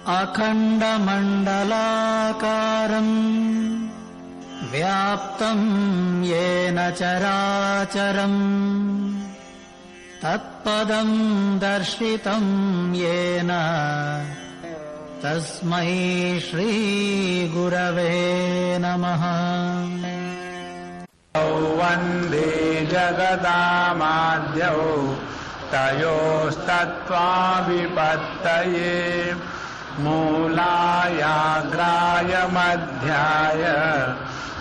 अखण्डमण्डलाकारम् व्याप्तं येन चराचरम् तत्पदं दर्शितं येन तस्मै श्रीगुरवे नमः। वन्दे जगदामाद्यौ तयोस्तत्त्वाविपत्तये मूलायाग्राय मध्याय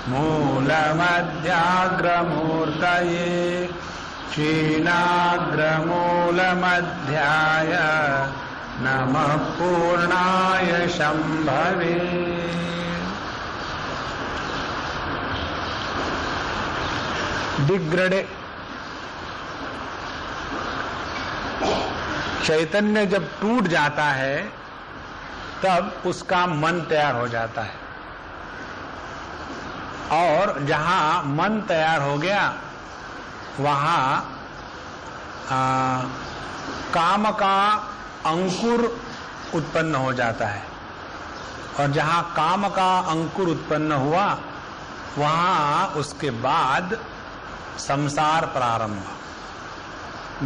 मूलमध्याग्रमूर्तये क्षीणाग्रमूलमध्याय नमः पूर्णाय शम्भवे। डिग्रडे चैतन्य जब टूट जाता है तब उसका मन तैयार हो जाता है, और जहां मन तैयार हो गया वहां काम का अंकुर उत्पन्न हो जाता है, और जहां काम का अंकुर उत्पन्न हुआ वहां उसके बाद संसार प्रारंभ।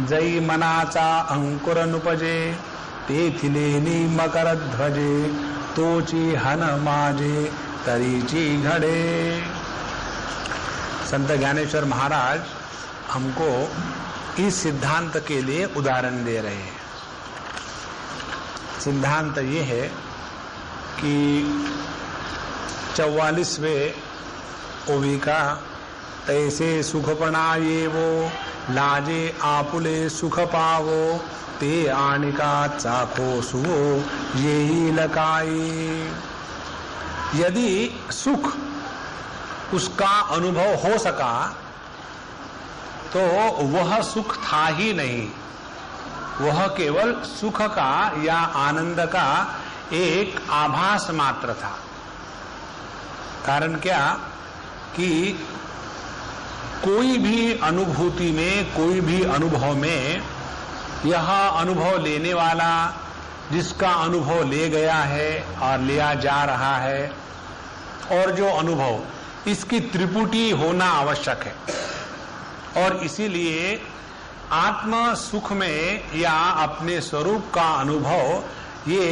जई मनाचा अंकुरनुपजे तेथिलेनी मकरध्वजे तोची हन माजे तरीची घड़े। संत ज्ञानेश्वर महाराज हमको इस सिद्धांत के लिए उदाहरण दे रहे हैं। सिद्धांत ये है कि 44वें ओवी का तैसे सुखपणा ये वो लाजे आपुले सुख पावो ते आनिका चाखो सुवो ये ही लकाई। यदि सुख उसका अनुभव हो सका तो वह सुख था ही नहीं, वह केवल सुख का या आनंद का एक आभास मात्र था। कारण क्या कि कोई भी अनुभूति में, कोई भी अनुभव में यह अनुभव लेने वाला जिसका अनुभव ले गया है और लिया जा रहा है, और जो अनुभव, इसकी त्रिपुटी होना आवश्यक है। और इसीलिए आत्म सुख में या अपने स्वरूप का अनुभव ये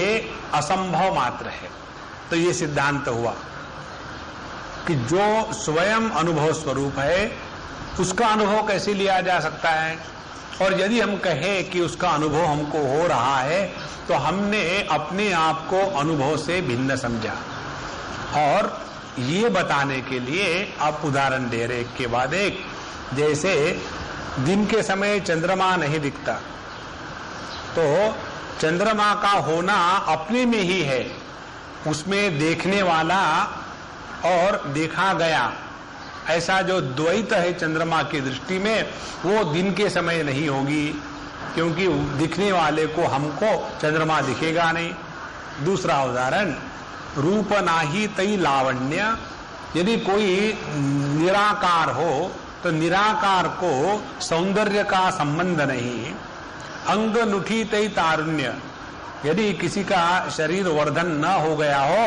असंभव मात्र है। तो ये सिद्धांत हुआ कि जो स्वयं अनुभव स्वरूप है उसका अनुभव कैसे लिया जा सकता है। और यदि हम कहें कि उसका अनुभव हमको हो रहा है तो हमने अपने आप को अनुभव से भिन्न समझा। और ये बताने के लिए आप उदाहरण दे रहे एक के बाद एक। जैसे दिन के समय चंद्रमा नहीं दिखता तो चंद्रमा का होना अपने में ही है, उसमें देखने वाला और देखा गया ऐसा जो द्वैत है चंद्रमा की दृष्टि में, वो दिन के समय नहीं होगी, क्योंकि दिखने वाले को हमको चंद्रमा दिखेगा नहीं। दूसरा उदाहरण, रूप नाही तई लावण्य। यदि कोई निराकार हो तो निराकार को सौंदर्य का संबंध नहीं। अंग नुठी तई तारुण्य। यदि किसी का शरीर वर्धन न हो गया हो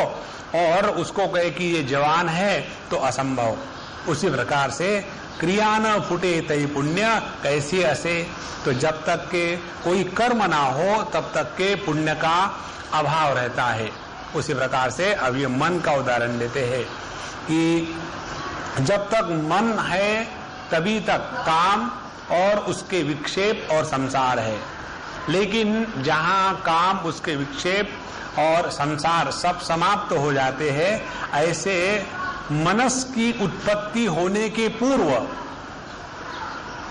और उसको कहे कि ये जवान है तो असंभव। उसी प्रकार से क्रिया न फुटे तई पुण्य कैसे असे। तो जब तक के कोई कर्म ना हो तब तक के पुण्य का अभाव रहता है। उसी प्रकार से अब ये मन का उदाहरण लेते हैं कि जब तक मन है तभी तक काम और उसके विक्षेप और संसार है, लेकिन जहां काम, उसके विक्षेप और संसार सब समाप्त हो जाते हैं, ऐसे मनस की उत्पत्ति होने के पूर्व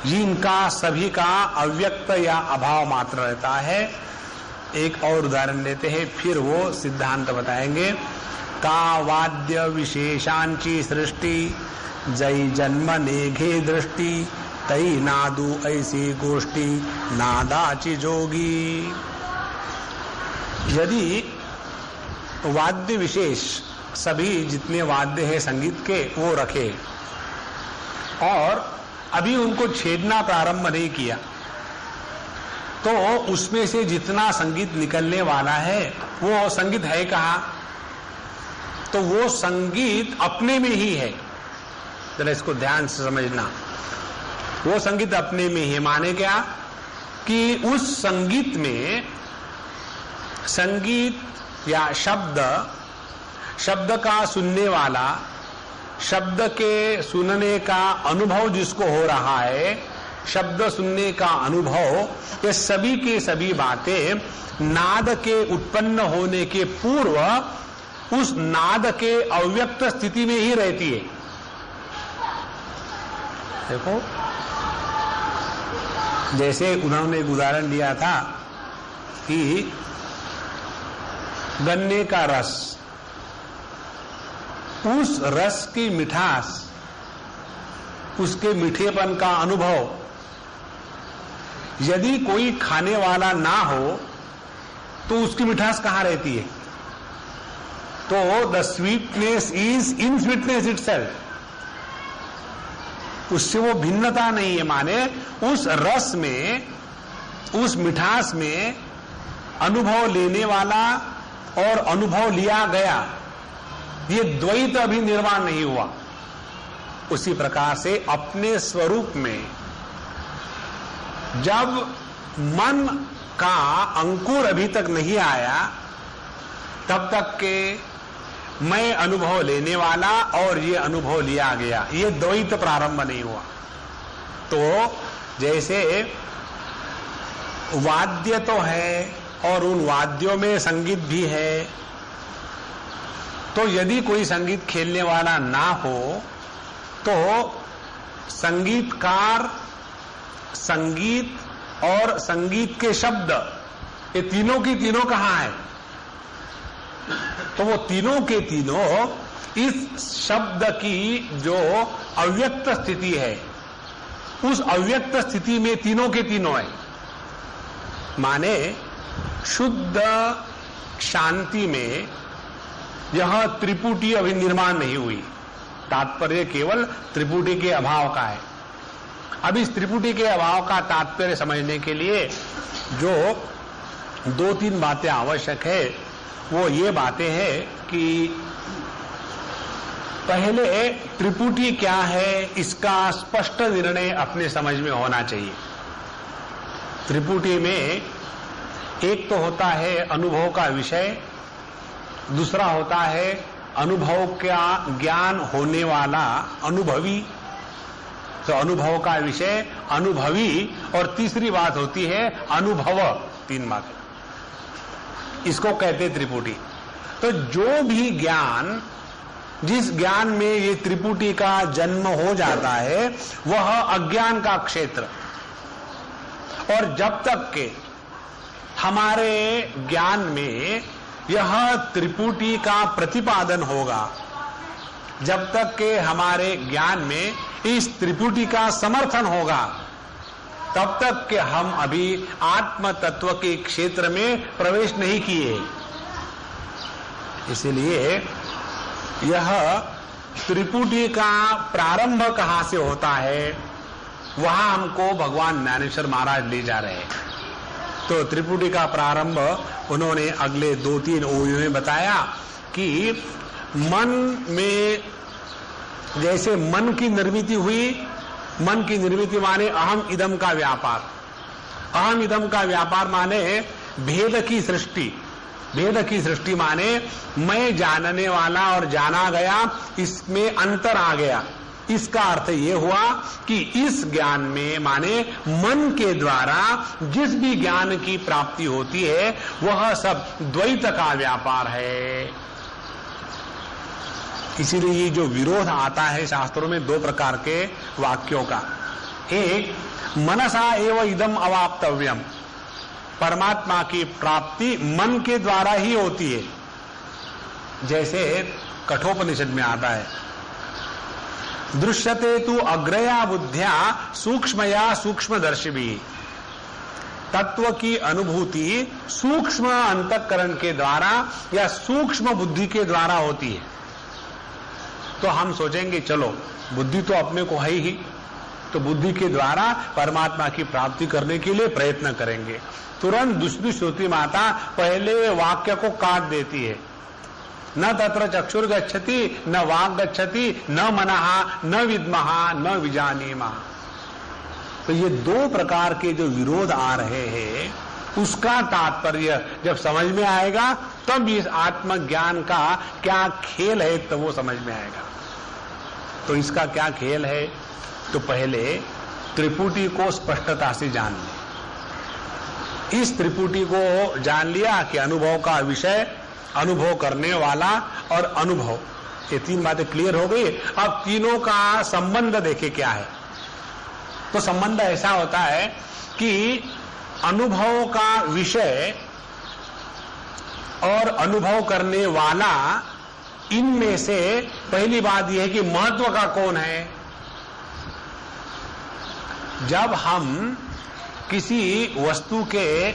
जिनका सभी का अव्यक्त या अभाव मात्र रहता है। एक और उदाहरण लेते हैं, फिर वो सिद्धांत बताएंगे। का वाद्य विशेषांची सृष्टि जय जन्म नेघे दृष्टि तई नादू ऐसी गोष्ठी नादाची जोगी। यदि वाद्य विशेष सभी जितने वाद्य हैं संगीत के वो रखे और अभी उनको छेदना प्रारंभ नहीं किया तो उसमें से जितना संगीत निकलने वाला है वो संगीत है कहाँ? तो वो संगीत अपने में ही है। जरा इसको ध्यान से समझना, वो संगीत अपने में ही है। माने क्या कि उस संगीत में संगीत या शब्द का सुनने वाला, शब्द के सुनने का अनुभव जिसको हो रहा है, शब्द सुनने का अनुभव, ये सभी के सभी बातें नाद के उत्पन्न होने के पूर्व उस नाद के अव्यक्त स्थिति में ही रहती है। देखो, जैसे उन्होंने एक उदाहरण दिया था कि गन्ने का रस, उस रस की मिठास, उसके मीठेपन का अनुभव यदि कोई खाने वाला ना हो तो उसकी मिठास कहां रहती है? तो the sweetness is in sweetness itself, उससे वो भिन्नता नहीं है। माने उस रस में, उस मिठास में अनुभव लेने वाला और अनुभव लिया गया, ये द्वैत अभी निर्माण नहीं हुआ। उसी प्रकार से अपने स्वरूप में जब मन का अंकुर अभी तक नहीं आया, तब तक के मैं अनुभव लेने वाला और ये अनुभव लिया गया, ये द्वैत प्रारंभ नहीं हुआ। तो जैसे वाद्य तो है और उन वाद्यों में संगीत भी है, तो यदि कोई संगीत खेलने वाला ना हो तो संगीतकार, संगीत और संगीत के शब्द, ये तीनों की तीनों कहां है? तो वो तीनों के तीनों इस शब्द की जो अव्यक्त स्थिति है, उस अव्यक्त स्थिति में तीनों के तीनों है। माने शुद्ध शांति में यह त्रिपुटी अभी निर्माण नहीं हुई, तात्पर्य केवल त्रिपुटी के अभाव का है। अब इस त्रिपुटी के अभाव का तात्पर्य समझने के लिए जो दो तीन बातें आवश्यक है, वो ये बातें हैं कि पहले त्रिपुटी क्या है, इसका स्पष्ट निर्णय अपने समझ में होना चाहिए। त्रिपुटी में एक तो होता है अनुभव का विषय, दूसरा होता है अनुभव का ज्ञान होने वाला अनुभवी, तो अनुभव का विषय अनुभवी, और तीसरी बात होती है अनुभव। तीन बातें, इसको कहते त्रिपुटी। तो जो भी ज्ञान, जिस ज्ञान में ये त्रिपुटी का जन्म हो जाता है, वह अज्ञान का क्षेत्र। और जब तक के हमारे ज्ञान में यह त्रिपुटी का प्रतिपादन होगा, जब तक के हमारे ज्ञान में इस त्रिपुटी का समर्थन होगा, तब तक के हम अभी आत्म तत्व के क्षेत्र में प्रवेश नहीं किए। इसलिए यह त्रिपुटी का प्रारंभ कहां से होता है, वहां हमको भगवान ज्ञानेश्वर महाराज ले जा रहे हैं। तो त्रिपुटी का प्रारंभ उन्होंने अगले 2-3 ओयों में बताया कि मन में जैसे मन की निर्मिति हुई, मन की निर्मिति माने अहम इदम का व्यापार, अहम इदम का व्यापार माने भेद की सृष्टि, भेद की सृष्टि माने मैं जानने वाला और जाना गया, इसमें अंतर आ गया। इसका अर्थ ये हुआ कि इस ज्ञान में माने मन के द्वारा जिस भी ज्ञान की प्राप्ति होती है, वह सब द्वैत का व्यापार है। इसीलिए ये जो विरोध आता है शास्त्रों में 2 प्रकार के वाक्यों का, एक मनसा एव इदम अवाप्तव्यम, परमात्मा की प्राप्ति मन के द्वारा ही होती है। जैसे कठोपनिषद में आता है, दृश्यते तु अग्रया बुद्ध्या सूक्ष्मया सूक्ष्मदर्शिभी, तत्व की अनुभूति सूक्ष्म अंतःकरण के द्वारा या सूक्ष्म बुद्धि के द्वारा होती है। तो हम सोचेंगे चलो बुद्धि तो अपने को है ही, तो बुद्धि के द्वारा परमात्मा की प्राप्ति करने के लिए प्रयत्न करेंगे। तुरंत दूसरी श्रुति माता पहले वाक्य को काट देती है, न तत्र चक्षुर गच्छति न वाक् गच्छति न मनः न विद्मः न विजानीमः। तो ये दो प्रकार के जो विरोध आ रहे हैं उसका तात्पर्य जब समझ में आएगा तब इस आत्मज्ञान का क्या खेल है तो वो समझ में आएगा। तो इसका क्या खेल है? तो पहले त्रिपुटी को स्पष्टता से जान ले। इस त्रिपुटी को जान लिया कि अनुभव का विषय, अनुभव करने वाला और अनुभव, ये तीन बातें क्लियर हो गई। अब तीनों का संबंध देखे क्या है। तो संबंध ऐसा होता है कि अनुभव का विषय और अनुभव करने वाला, इनमें से पहली बात यह है कि महत्व का कौन है। जब हम किसी वस्तु के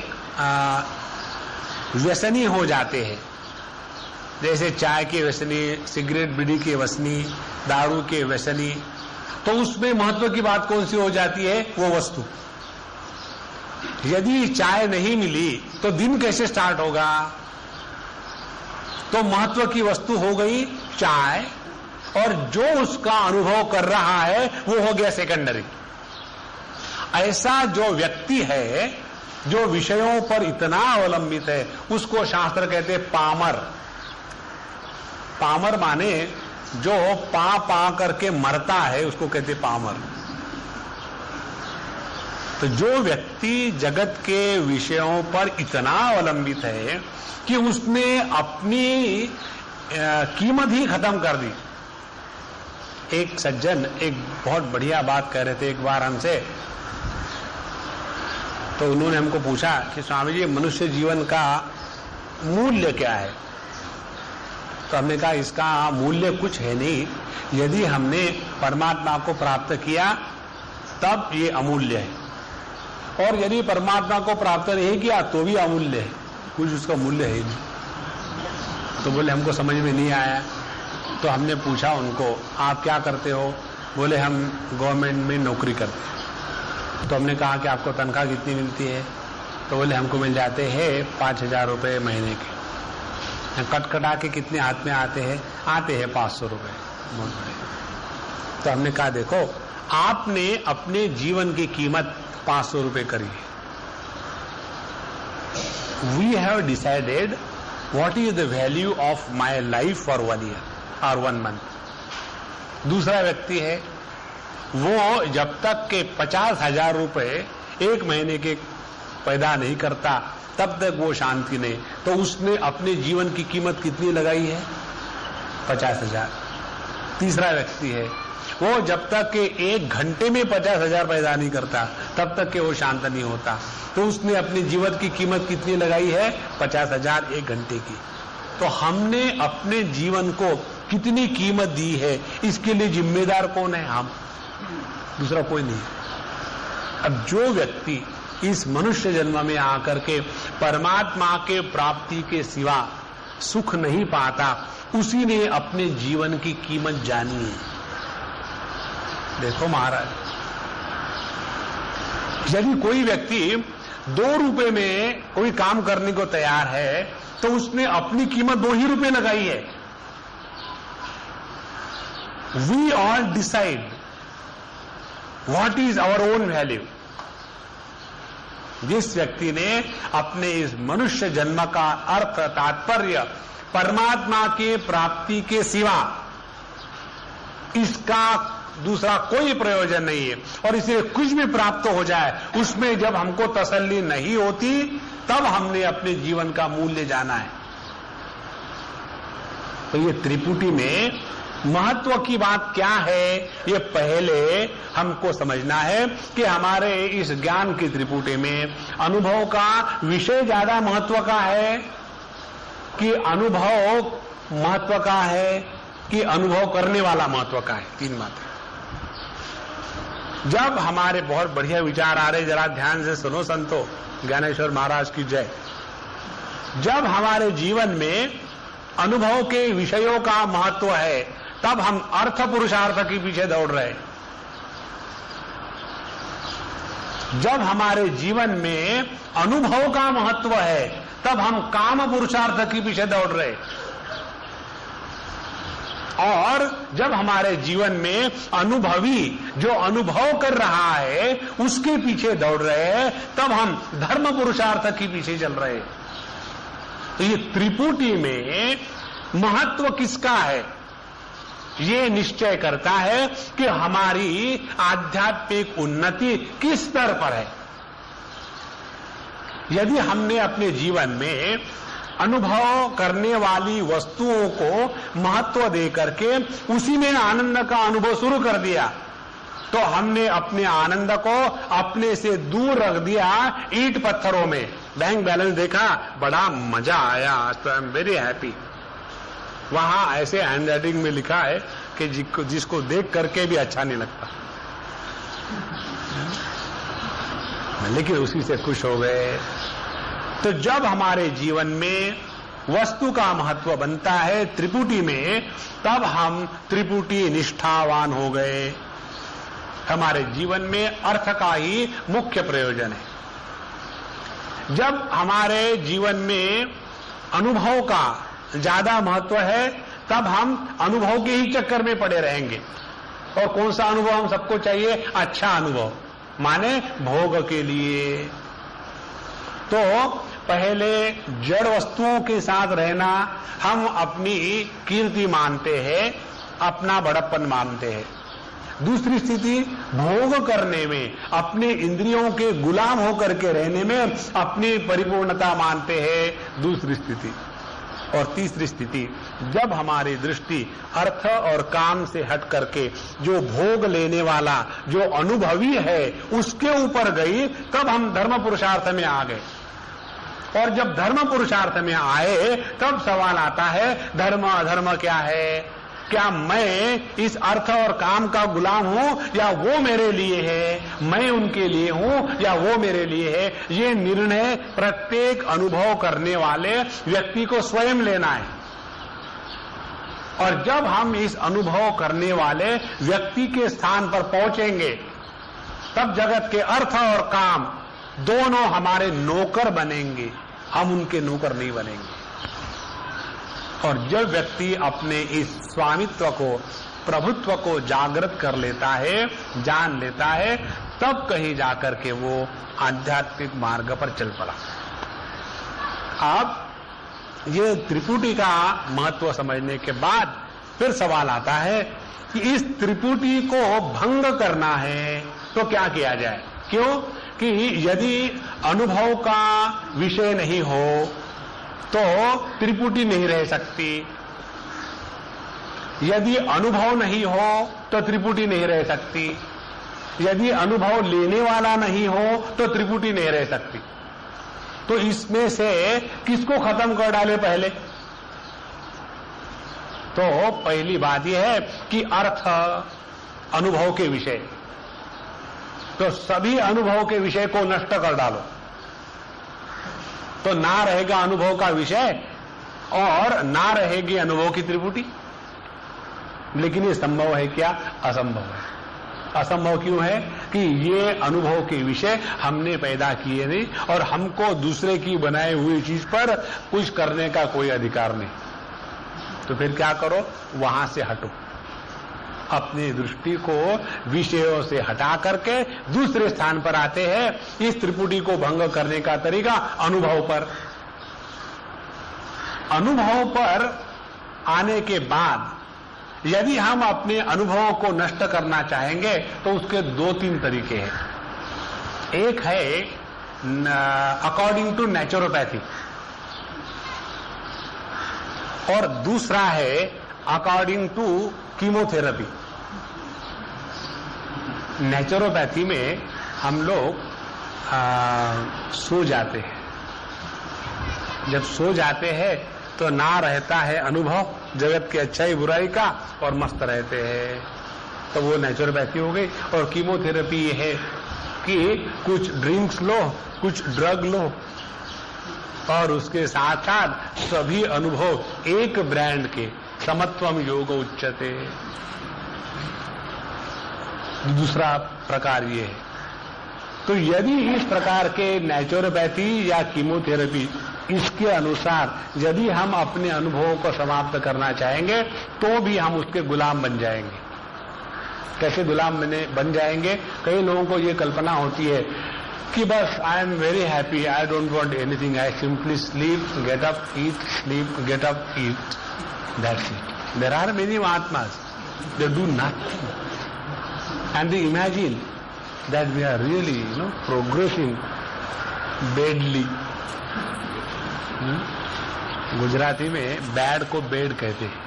व्यसनी हो जाते हैं, जैसे चाय के व्यसनी, सिगरेट बीड़ी के व्यसनी, दारू के व्यसनी, तो उसमें महत्व की बात कौन सी हो जाती है? वो वस्तु। यदि चाय नहीं मिली तो दिन कैसे स्टार्ट होगा? तो महत्व की वस्तु हो गई चाय, और जो उसका अनुभव कर रहा है वो हो गया सेकेंडरी। ऐसा जो व्यक्ति है जो विषयों पर इतना अवलंबित है उसको शास्त्र कहते हैं पामर। पामर माने जो पा करके मरता है उसको कहते पामर। तो जो व्यक्ति जगत के विषयों पर इतना अवलंबित है कि उसने अपनी कीमत ही खत्म कर दी। एक सज्जन एक बहुत बढ़िया बात कह रहे थे एक बार हमसे, तो उन्होंने हमको पूछा कि स्वामी जी मनुष्य जीवन का मूल्य क्या है? तो हमने कहा इसका मूल्य कुछ है नहीं, यदि हमने परमात्मा को प्राप्त किया तब ये अमूल्य है, और यदि परमात्मा को प्राप्त नहीं किया तो भी अमूल्य है, कुछ उसका मूल्य है नहीं। तो बोले हमको समझ में नहीं आया। तो हमने पूछा उनको आप क्या करते हो? बोले हम गवर्नमेंट में नौकरी करते हैं। तो हमने कहा कि आपको तनख्वाह कितनी मिलती है? तो बोले हमको मिल जाते हैं 5,000 रुपये महीने के। कटकटा के कितने हाथ में आते हैं? आते हैं 500 रुपये, बहुत बड़े। तो हमने कहा देखो आपने अपने जीवन की कीमत 500 रुपये करी है। We have decided what is the value of my life for 1 year और 1 मंथ। दूसरा व्यक्ति है वो जब तक के 50,000 रुपये एक महीने के पैदा नहीं करता तब तक वो शांति नहीं। तो उसने अपने जीवन की कीमत कितनी लगाई है? 50,000। तीसरा व्यक्ति है वो जब तक के 1 घंटे में 50,000 पैदा नहीं करता तब तक के वो शांत नहीं होता। तो उसने अपने जीवन की कीमत कितनी लगाई है? 50,000 1 घंटे की। तो हमने अपने जीवन को कितनी कीमत दी है, इसके लिए जिम्मेदार कौन है? हम, दूसरा कोई नहीं। अब जो व्यक्ति इस मनुष्य जन्म में आकर के परमात्मा के प्राप्ति के सिवा सुख नहीं पाता, उसी ने अपने जीवन की कीमत जानी है। देखो महाराज, यदि कोई व्यक्ति 2 रुपए में कोई काम करने को तैयार है तो उसने अपनी कीमत 2 ही रुपए लगाई है। We all decide what is our own value. जिस व्यक्ति ने अपने इस मनुष्य जन्म का अर्थ तात्पर्य परमात्मा के प्राप्ति के सिवा इसका दूसरा कोई प्रयोजन नहीं है, और इसे कुछ भी प्राप्त हो जाए उसमें जब हमको तसल्ली नहीं होती तब हमने अपने जीवन का मूल्य जाना है। तो ये त्रिपुटी में महत्व की बात क्या है ये पहले हमको समझना है कि हमारे इस ज्ञान की त्रिपुटी में अनुभव का विषय ज्यादा महत्व का है कि अनुभव महत्व का है कि अनुभव करने वाला महत्व का है। 3 बातें। जब हमारे बहुत बढ़िया विचार आ रहे, जरा ध्यान से सुनो संतो, ज्ञानेश्वर महाराज की जय। जब हमारे जीवन में अनुभव के विषयों का महत्व है तब हम अर्थ पुरुषार्थ के पीछे दौड़ रहे हैं। जब हमारे जीवन में अनुभव का महत्व है तब हम काम पुरुषार्थ के पीछे दौड़ रहे, और जब हमारे जीवन में अनुभवी जो अनुभव कर रहा है उसके पीछे दौड़ रहे हैं, तब हम धर्म पुरुषार्थ के पीछे चल रहे हैं। तो ये त्रिपुटी में महत्व किसका है, ये निश्चय करता है कि हमारी आध्यात्मिक उन्नति किस स्तर पर है। यदि हमने अपने जीवन में अनुभव करने वाली वस्तुओं को महत्व दे करके उसी में आनंद का अनुभव शुरू कर दिया, तो हमने अपने आनंद को अपने से दूर रख दिया ईंट पत्थरों में। बैंक बैलेंस देखा, बड़ा मजा आया, आज तो आई एम वेरी हैप्पी। वहां ऐसे हैंडराइटिंग में लिखा है कि जिसको देख करके भी अच्छा नहीं लगता, लेकिन उसी से खुश हो गए। तो जब हमारे जीवन में वस्तु का महत्व बनता है त्रिपुटी में, तब हम त्रिपुटी निष्ठावान हो गए। हमारे जीवन में अर्थ का ही मुख्य प्रयोजन है। जब हमारे जीवन में अनुभव का ज्यादा महत्व है, तब हम अनुभव के ही चक्कर में पड़े रहेंगे। और कौन सा अनुभव हम सबको चाहिए? अच्छा अनुभव, माने भोग के लिए। तो पहले जड़ वस्तुओं के साथ रहना हम अपनी कीर्ति मानते हैं, अपना बड़प्पन मानते हैं। दूसरी स्थिति भोग करने में, अपने इंद्रियों के गुलाम होकर के रहने में अपनी परिपूर्णता मानते हैं, दूसरी स्थिति। और तीसरी स्थिति, जब हमारी दृष्टि अर्थ और काम से हट करके जो भोग लेने वाला, जो अनुभवी है, उसके ऊपर गई, तब हम धर्म पुरुषार्थ में आ गए। और जब धर्म पुरुषार्थ में आए, तब सवाल आता है धर्म अधर्म क्या है? क्या मैं इस अर्थ और काम का गुलाम हूं या वो मेरे लिए है? मैं उनके लिए हूं या वो मेरे लिए है? ये निर्णय प्रत्येक अनुभव करने वाले व्यक्ति को स्वयं लेना है। और जब हम इस अनुभव करने वाले व्यक्ति के स्थान पर पहुंचेंगे, तब जगत के अर्थ और काम दोनों हमारे नौकर बनेंगे, हम उनके नौकर नहीं बनेंगे। और जब व्यक्ति अपने इस स्वामित्व को, प्रभुत्व को जागृत कर लेता है, जान लेता है, तब कहीं जाकर के वो आध्यात्मिक मार्ग पर चल पड़ा। अब ये त्रिपुटी का महत्व समझने के बाद फिर सवाल आता है कि इस त्रिपुटी को भंग करना है तो क्या किया जाए? क्यों कि यदि अनुभव का विषय नहीं हो तो त्रिपुटी नहीं रह सकती, यदि अनुभव नहीं हो तो त्रिपुटी नहीं रह सकती, यदि अनुभव लेने वाला नहीं हो तो त्रिपुटी नहीं रह सकती। तो इसमें से किसको खत्म कर डाले पहले? तो पहली बात यह है कि अर्थ अनुभव के विषय, तो सभी अनुभव के विषय को नष्ट कर डालो, तो ना रहेगा अनुभव का विषय और ना रहेगी अनुभव की त्रिपुटी। लेकिन ये संभव है क्या? असंभव है। असंभव क्यों है? कि ये अनुभव के विषय हमने पैदा किए नहीं, और हमको दूसरे की बनाई हुई चीज पर कुछ करने का कोई अधिकार नहीं। तो फिर क्या करो? वहां से हटो, अपनी दृष्टि को विषयों से हटा करके दूसरे स्थान पर आते हैं। इस त्रिपुटी को भंग करने का तरीका अनुभव पर। अनुभव पर आने के बाद यदि हम अपने अनुभवों को नष्ट करना चाहेंगे तो उसके 2-3 तरीके हैं। एक है अकॉर्डिंग टू नेचुरोपैथी, और दूसरा है अकॉर्डिंग टू कीमोथेरेपी। नेचुरोपैथी में हम लोग सो जाते हैं। जब सो जाते हैं तो ना रहता है अनुभव जगत की अच्छाई बुराई का, और मस्त रहते हैं, तो वो नेचुरोपैथी हो गई। और कीमोथेरेपी ये है कि कुछ ड्रिंक्स लो, कुछ ड्रग लो, और उसके साथ साथ सभी अनुभव एक ब्रांड के, समत्वम योग उच्यते। दूसरा प्रकार ये है। तो यदि इस प्रकार के नेचुरोपैथी या कीमोथेरेपी इसके अनुसार यदि हम अपने अनुभवों को समाप्त करना चाहेंगे तो भी हम उसके गुलाम बन जाएंगे। कैसे गुलाम बन जाएंगे? कई लोगों को ये कल्पना होती है कि बस I am very happy, I don't want anything, I simply sleep, get up, eat, sleep, get up, eat, that's it. There are many mahatmas, they do nothing and they imagine that we are really, progressing badly. Gujarati में bad को bed कहते हैं,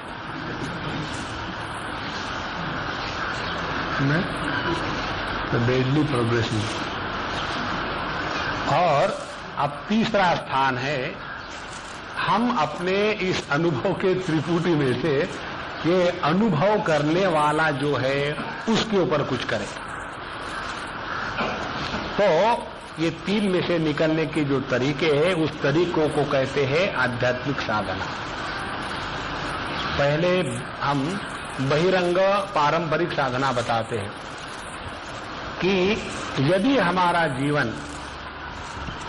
तो badly progressing. और अब तीसरा स्थान है, हम अपने इस अनुभव के त्रिपुटी में से ये अनुभव करने वाला जो है उसके ऊपर कुछ करें। तो ये तीन में से निकलने के जो तरीके हैं उस तरीकों को कहते हैं आध्यात्मिक साधना। पहले हम बहिरंग पारंपरिक साधना बताते हैं कि यदि हमारा जीवन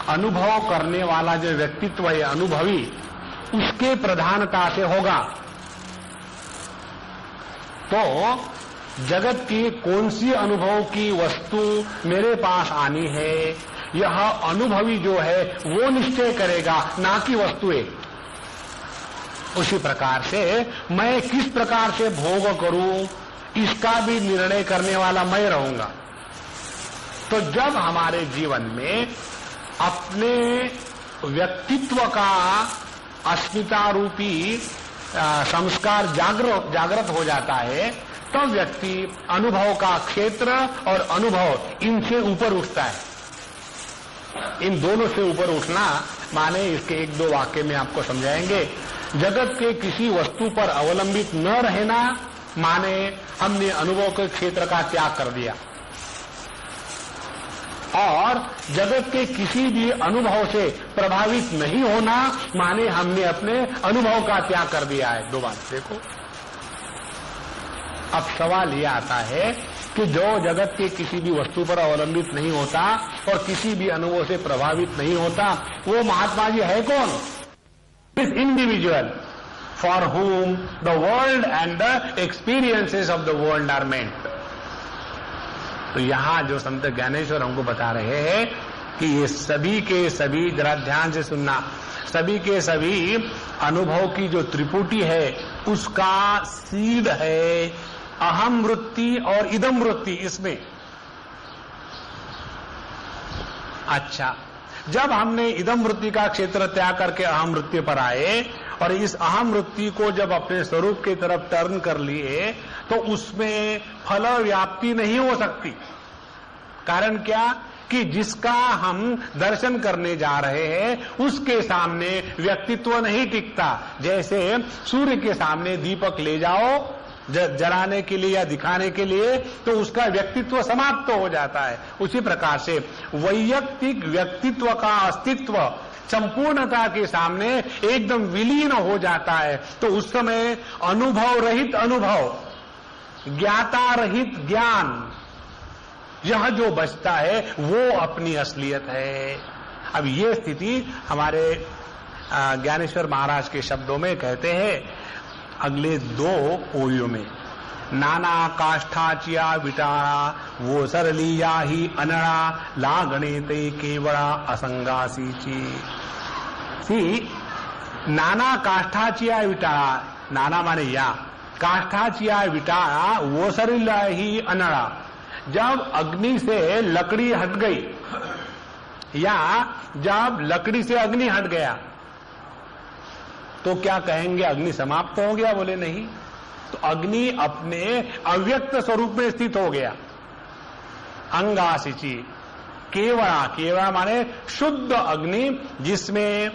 अनुभव करने वाला जो व्यक्तित्व है अनुभवी उसके प्रधानता से होगा तो जगत की कौन सी अनुभव की वस्तु मेरे पास आनी है यह अनुभवी जो है वो निश्चय करेगा, ना कि वस्तुएं। उसी प्रकार से मैं किस प्रकार से भोग करूं इसका भी निर्णय करने वाला मैं रहूंगा। तो जब हमारे जीवन में अपने व्यक्तित्व का अस्मिता रूपी संस्कार जागृत हो जाता है तो व्यक्ति अनुभव का क्षेत्र और अनुभव इनसे ऊपर उठता है। इन दोनों से ऊपर उठना माने इसके एक दो वाक्य में आपको समझाएंगे। जगत के किसी वस्तु पर अवलंबित न रहना माने हमने अनुभव के क्षेत्र का त्याग कर दिया, और जगत के किसी भी अनुभव से प्रभावित नहीं होना माने हमने अपने अनुभव का त्याग कर दिया है। दो बात देखो। अब सवाल यह आता है कि जो जगत के किसी भी वस्तु पर अवलंबित नहीं होता और किसी भी अनुभव से प्रभावित नहीं होता वो महात्मा जी है कौन? This individual for whom the world and the experiences of the world are meant। तो यहां जो संत ज्ञानेश्वर हमको बता रहे हैं कि ये सभी के सभी, जरा ध्यान से सुनना, सभी के सभी अनुभव की जो त्रिपुटी है उसका सीध है अहम वृत्ति और इदम वृत्ति। इसमें अच्छा, जब हमने इदम वृत्ति का क्षेत्र त्याग करके अहम वृत्ति पर आए और इस अहम वृत्ति को जब अपने स्वरूप की तरफ टर्न कर लिए तो उसमें फल व्याप्ति नहीं हो सकती। कारण क्या कि जिसका हम दर्शन करने जा रहे हैं उसके सामने व्यक्तित्व नहीं टिकता। जैसे सूर्य के सामने दीपक ले जाओ जलाने के लिए या दिखाने के लिए तो उसका व्यक्तित्व समाप्त हो जाता है। उसी प्रकार से वैयक्तिक व्यक्तित्व का अस्तित्व संपूर्णता के सामने एकदम विलीन हो जाता है। तो उस समय अनुभव रहित अनुभव, ज्ञाता रहित ज्ञान, यह जो बचता है वो अपनी असलियत है। अब ये स्थिति हमारे ज्ञानेश्वर महाराज के शब्दों में कहते हैं अगले दो ओयों में, नाना काष्ठाचिया विटारा वो सरलिया ही अनड़ा लागणे ते केवड़ा असंगासी ची। नाना काष्ठाचिया विटारा, नाना माने या, काष्ठाचिया विटारा वो सरलिया ही अनड़ा। जब अग्नि से लकड़ी हट गई या जब लकड़ी से अग्नि हट गया तो क्या कहेंगे? अग्नि समाप्त हो गया? बोले नहीं। तो अग्नि अपने अव्यक्त स्वरूप में स्थित हो गया। अंगासिची, केवड़ा, केवड़ा माने शुद्ध अग्नि जिसमें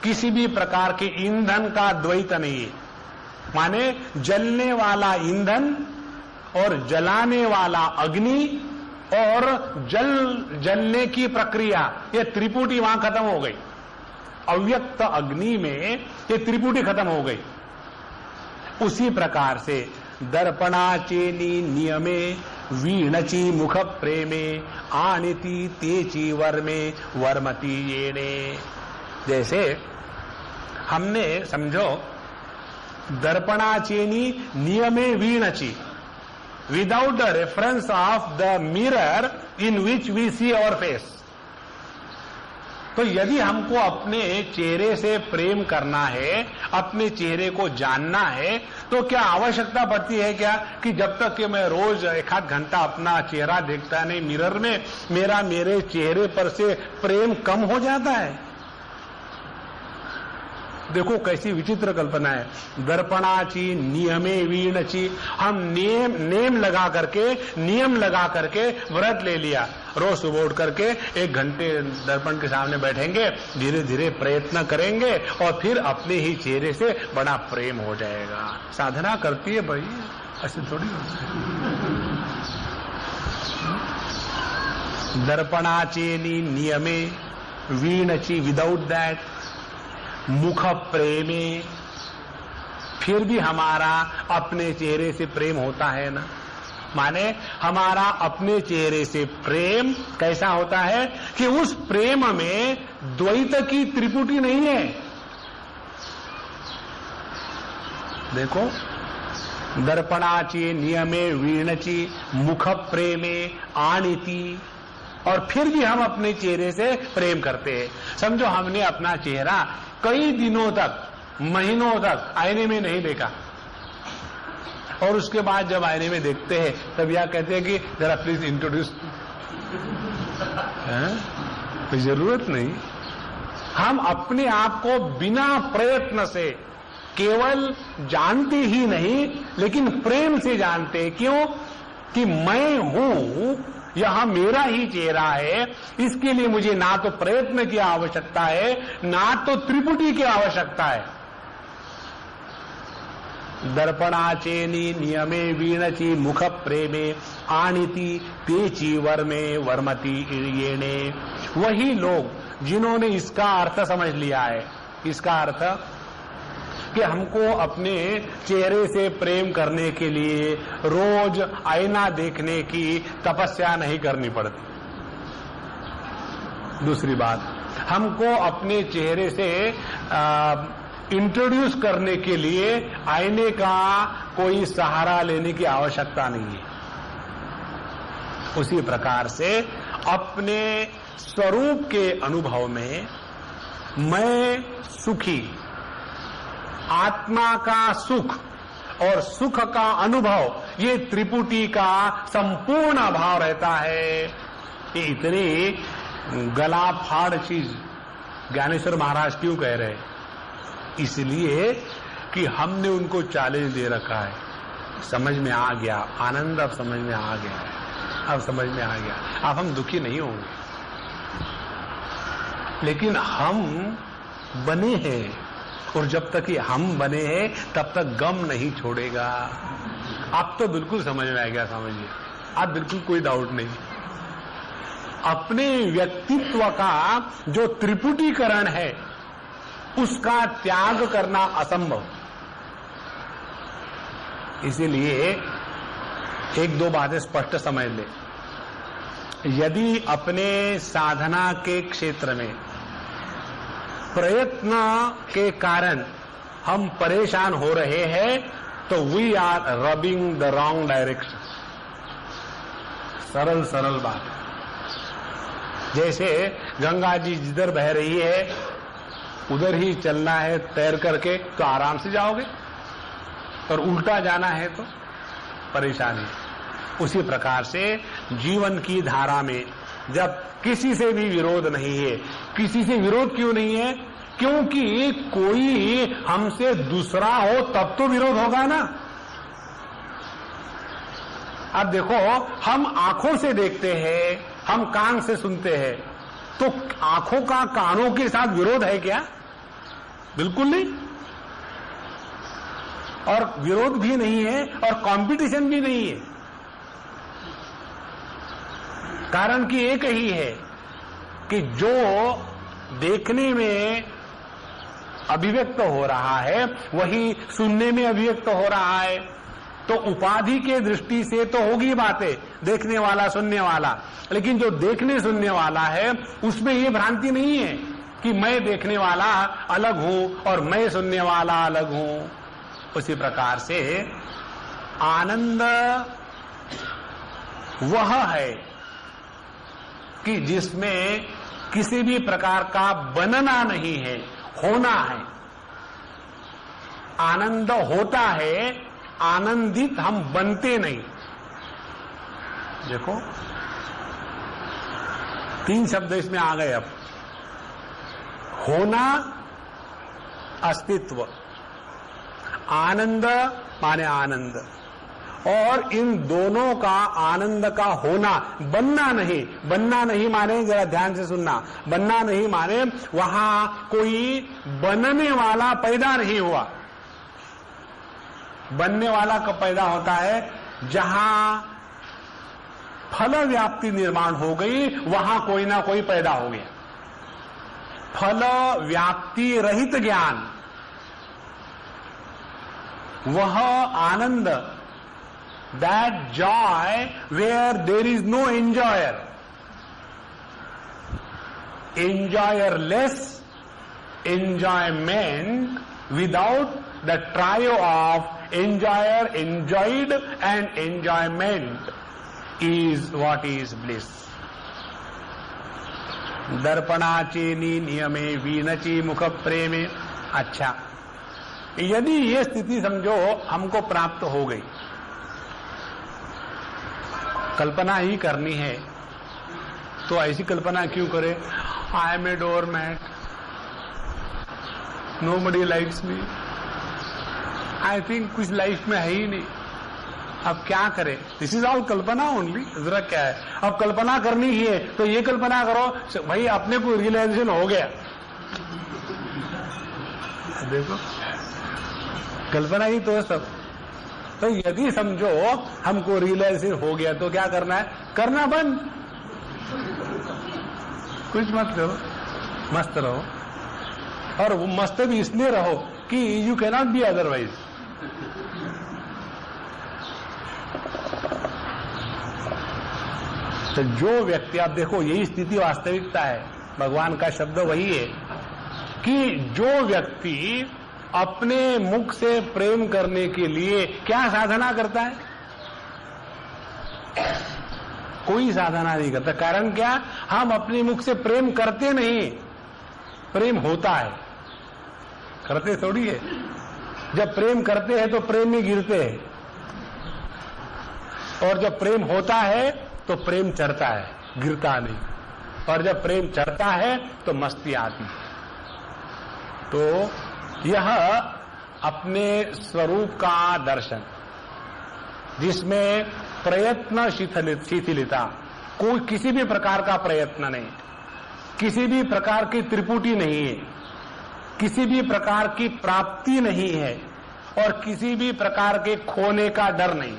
किसी भी प्रकार के ईंधन का द्वैत नहीं है। माने जलने वाला ईंधन और जलाने वाला अग्नि और जलने की प्रक्रिया, ये त्रिपुटी वहां खत्म हो गई। अव्यक्त अग्नि में ये त्रिपुटी खत्म हो गई। उसी प्रकार से दर्पणाचेनी नियमे वीणची मुख प्रेमे आनिति तेची वर्मे वर्मति येने। जैसे हमने समझो दर्पणाचेनी नियमे वीणची, without the reference of the mirror in which we see our face. तो यदि हमको अपने चेहरे से प्रेम करना है, अपने चेहरे को जानना है, तो क्या आवश्यकता पड़ती है क्या कि जब तक कि मैं रोज एक आध घंटा अपना चेहरा देखता नहीं मिरर में, मेरे चेहरे पर से प्रेम कम हो जाता है? देखो कैसी विचित्र कल्पना है। दर्पणाची नियमे वीणची, हम नियम लगा करके व्रत ले लिया। रोज सुबह उठ करके 1 घंटे दर्पण के सामने बैठेंगे, धीरे धीरे प्रयत्न करेंगे और फिर अपने ही चेहरे से बड़ा प्रेम हो जाएगा। साधना करती है भाई, ऐसे थोड़ी होता है। दर्पणाचेनी नियमे वीणची, विदाउट दैट मुख प्रेमे, फिर भी हमारा अपने चेहरे से प्रेम होता है ना। माने हमारा अपने चेहरे से प्रेम कैसा होता है कि उस प्रेम में द्वैत की त्रिपुटी नहीं है। देखो, दर्पणाची नियमे वीणची मुख प्रेमे आनिति, और फिर भी हम अपने चेहरे से प्रेम करते हैं। समझो हमने अपना चेहरा कई दिनों तक, महीनों तक आईने में नहीं देखा, और उसके बाद जब आईने में देखते हैं तब यह कहते हैं कि जरा प्लीज इंट्रोड्यूस। कोई जरूरत नहीं। हम अपने आप को बिना प्रयत्न से केवल जानते ही नहीं, लेकिन प्रेम से जानते। क्यों? कि मैं हूं, यह मेरा ही चेहरा है, इसके लिए मुझे ना तो प्रयत्न की आवश्यकता है, ना तो त्रिपुटी की आवश्यकता है। दर्पणाचेनी नियमे वीणची मुख प्रेमे आनिति तेची वर्मे वर्मति येने। वही लोग जिन्होंने इसका अर्थ समझ लिया है, इसका अर्थ कि हमको अपने चेहरे से प्रेम करने के लिए रोज आईना देखने की तपस्या नहीं करनी पड़ती। दूसरी बात, हमको अपने चेहरे से इंट्रोड्यूस करने के लिए आईने का कोई सहारा लेने की आवश्यकता नहीं है। उसी प्रकार से अपने स्वरूप के अनुभव में मैं सुखी, आत्मा का सुख और सुख का अनुभव, ये त्रिपुटी का संपूर्ण अभाव रहता है। ये इतनी गला फाड़ चीज ज्ञानेश्वर महाराज क्यों कह रहे हैं? इसलिए कि हमने उनको चैलेंज दे रखा है। समझ में आ गया, आनंद अब समझ में आ गया है, अब समझ में आ गया, अब हम दुखी नहीं होंगे। लेकिन हम बने हैं, और जब तक ये हम बने हैं तब तक गम नहीं छोड़ेगा। अब तो बिल्कुल समझ में आ गया, समझिए, अब बिल्कुल कोई डाउट नहीं। अपने व्यक्तित्व का जो त्रिपुटीकरण है उसका त्याग करना असंभव। इसीलिए 1-2 बातें स्पष्ट समझ ले। यदि अपने साधना के क्षेत्र में प्रयत्न के कारण हम परेशान हो रहे हैं तो we are rubbing the wrong direction. सरल सरल बात है। जैसे गंगा जी जिधर बह रही है उधर ही चलना है तैर करके तो आराम से जाओगे, और उल्टा जाना है तो परेशानी। उसी प्रकार से जीवन की धारा में जब किसी से भी विरोध नहीं है, किसी से विरोध क्यों नहीं है? क्योंकि कोई हमसे दूसरा हो तब तो विरोध होगा ना। अब देखो, हम आंखों से देखते हैं, हम कान से सुनते हैं, तो आंखों का कानों के साथ विरोध है क्या? बिल्कुल नहीं। और विरोध भी नहीं है और कंपटीशन भी नहीं है। कारण कि एक ही है कि जो देखने में अभिव्यक्त हो रहा है वही सुनने में अभिव्यक्त हो रहा है। तो उपाधि के दृष्टि से तो होगी बातें, देखने वाला सुनने वाला, लेकिन जो देखने सुनने वाला है उसमें ये भ्रांति नहीं है कि मैं देखने वाला अलग हूं और मैं सुनने वाला अलग हूं। उसी प्रकार से आनंद वह है कि जिसमें किसी भी प्रकार का बनना नहीं है, होना है। आनंद होता है, आनंदित हम बनते नहीं। देखो 3 शब्द इसमें आ गए। अब होना, अस्तित्व, आनंद माने आनंद, और इन दोनों का आनंद का होना, बनना नहीं। बनना नहीं माने, जरा ध्यान से सुनना, बनना नहीं माने वहां कोई बनने वाला पैदा नहीं हुआ। बनने वाला कब पैदा होता है? जहां फल व्याप्ति निर्माण हो गई, वहां कोई ना कोई पैदा हो गया। फल व्याप्ति रहित ज्ञान, वह आनंद, that joy where there is no enjoyer, enjoyerless enjoyment without the trio of enjoyer, enjoyed and enjoyment is what is bliss. दर्पणाचे नियमे वीणची मुख प्रेमे। अच्छा, यदि ये स्थिति समझो हमको प्राप्त हो गई, कल्पना ही करनी है, तो ऐसी कल्पना क्यों करे? I am a doormat, nobody likes me, I think कुछ लाइफ में है ही नहीं, अब क्या करें? दिस इज ऑल कल्पना ओनली। जरा क्या है, अब कल्पना करनी ही है तो ये कल्पना करो भाई अपने को रियलाइजेशन हो गया। देखो कल्पना ही तो है सब। तो यदि समझो हमको रियलाइजेशन हो गया तो क्या करना है? करना बंद, कुछ मत करो, मस्त रहो। और वो मस्त भी इसलिए रहो कि you can not be otherwise. तो जो व्यक्ति, आप देखो यही स्थिति वास्तविकता है, भगवान का शब्द वही है कि जो व्यक्ति अपने मुख से प्रेम करने के लिए क्या साधना करता है? कोई साधना नहीं करता। कारण क्या? हम अपने मुख से प्रेम करते नहीं, प्रेम होता है, करते थोड़ी है। जब प्रेम करते हैं तो प्रेम में गिरते हैं, और जब प्रेम होता है तो प्रेम चढ़ता है, गिरता नहीं। और जब प्रेम चढ़ता है तो मस्ती आती है। तो यह अपने स्वरूप का दर्शन, जिसमें प्रयत्न शिथिलता, कोई किसी भी प्रकार का प्रयत्न नहीं, किसी भी प्रकार की त्रिपुटी नहीं है, किसी भी प्रकार की प्राप्ति नहीं है, और किसी भी प्रकार के खोने का डर नहीं।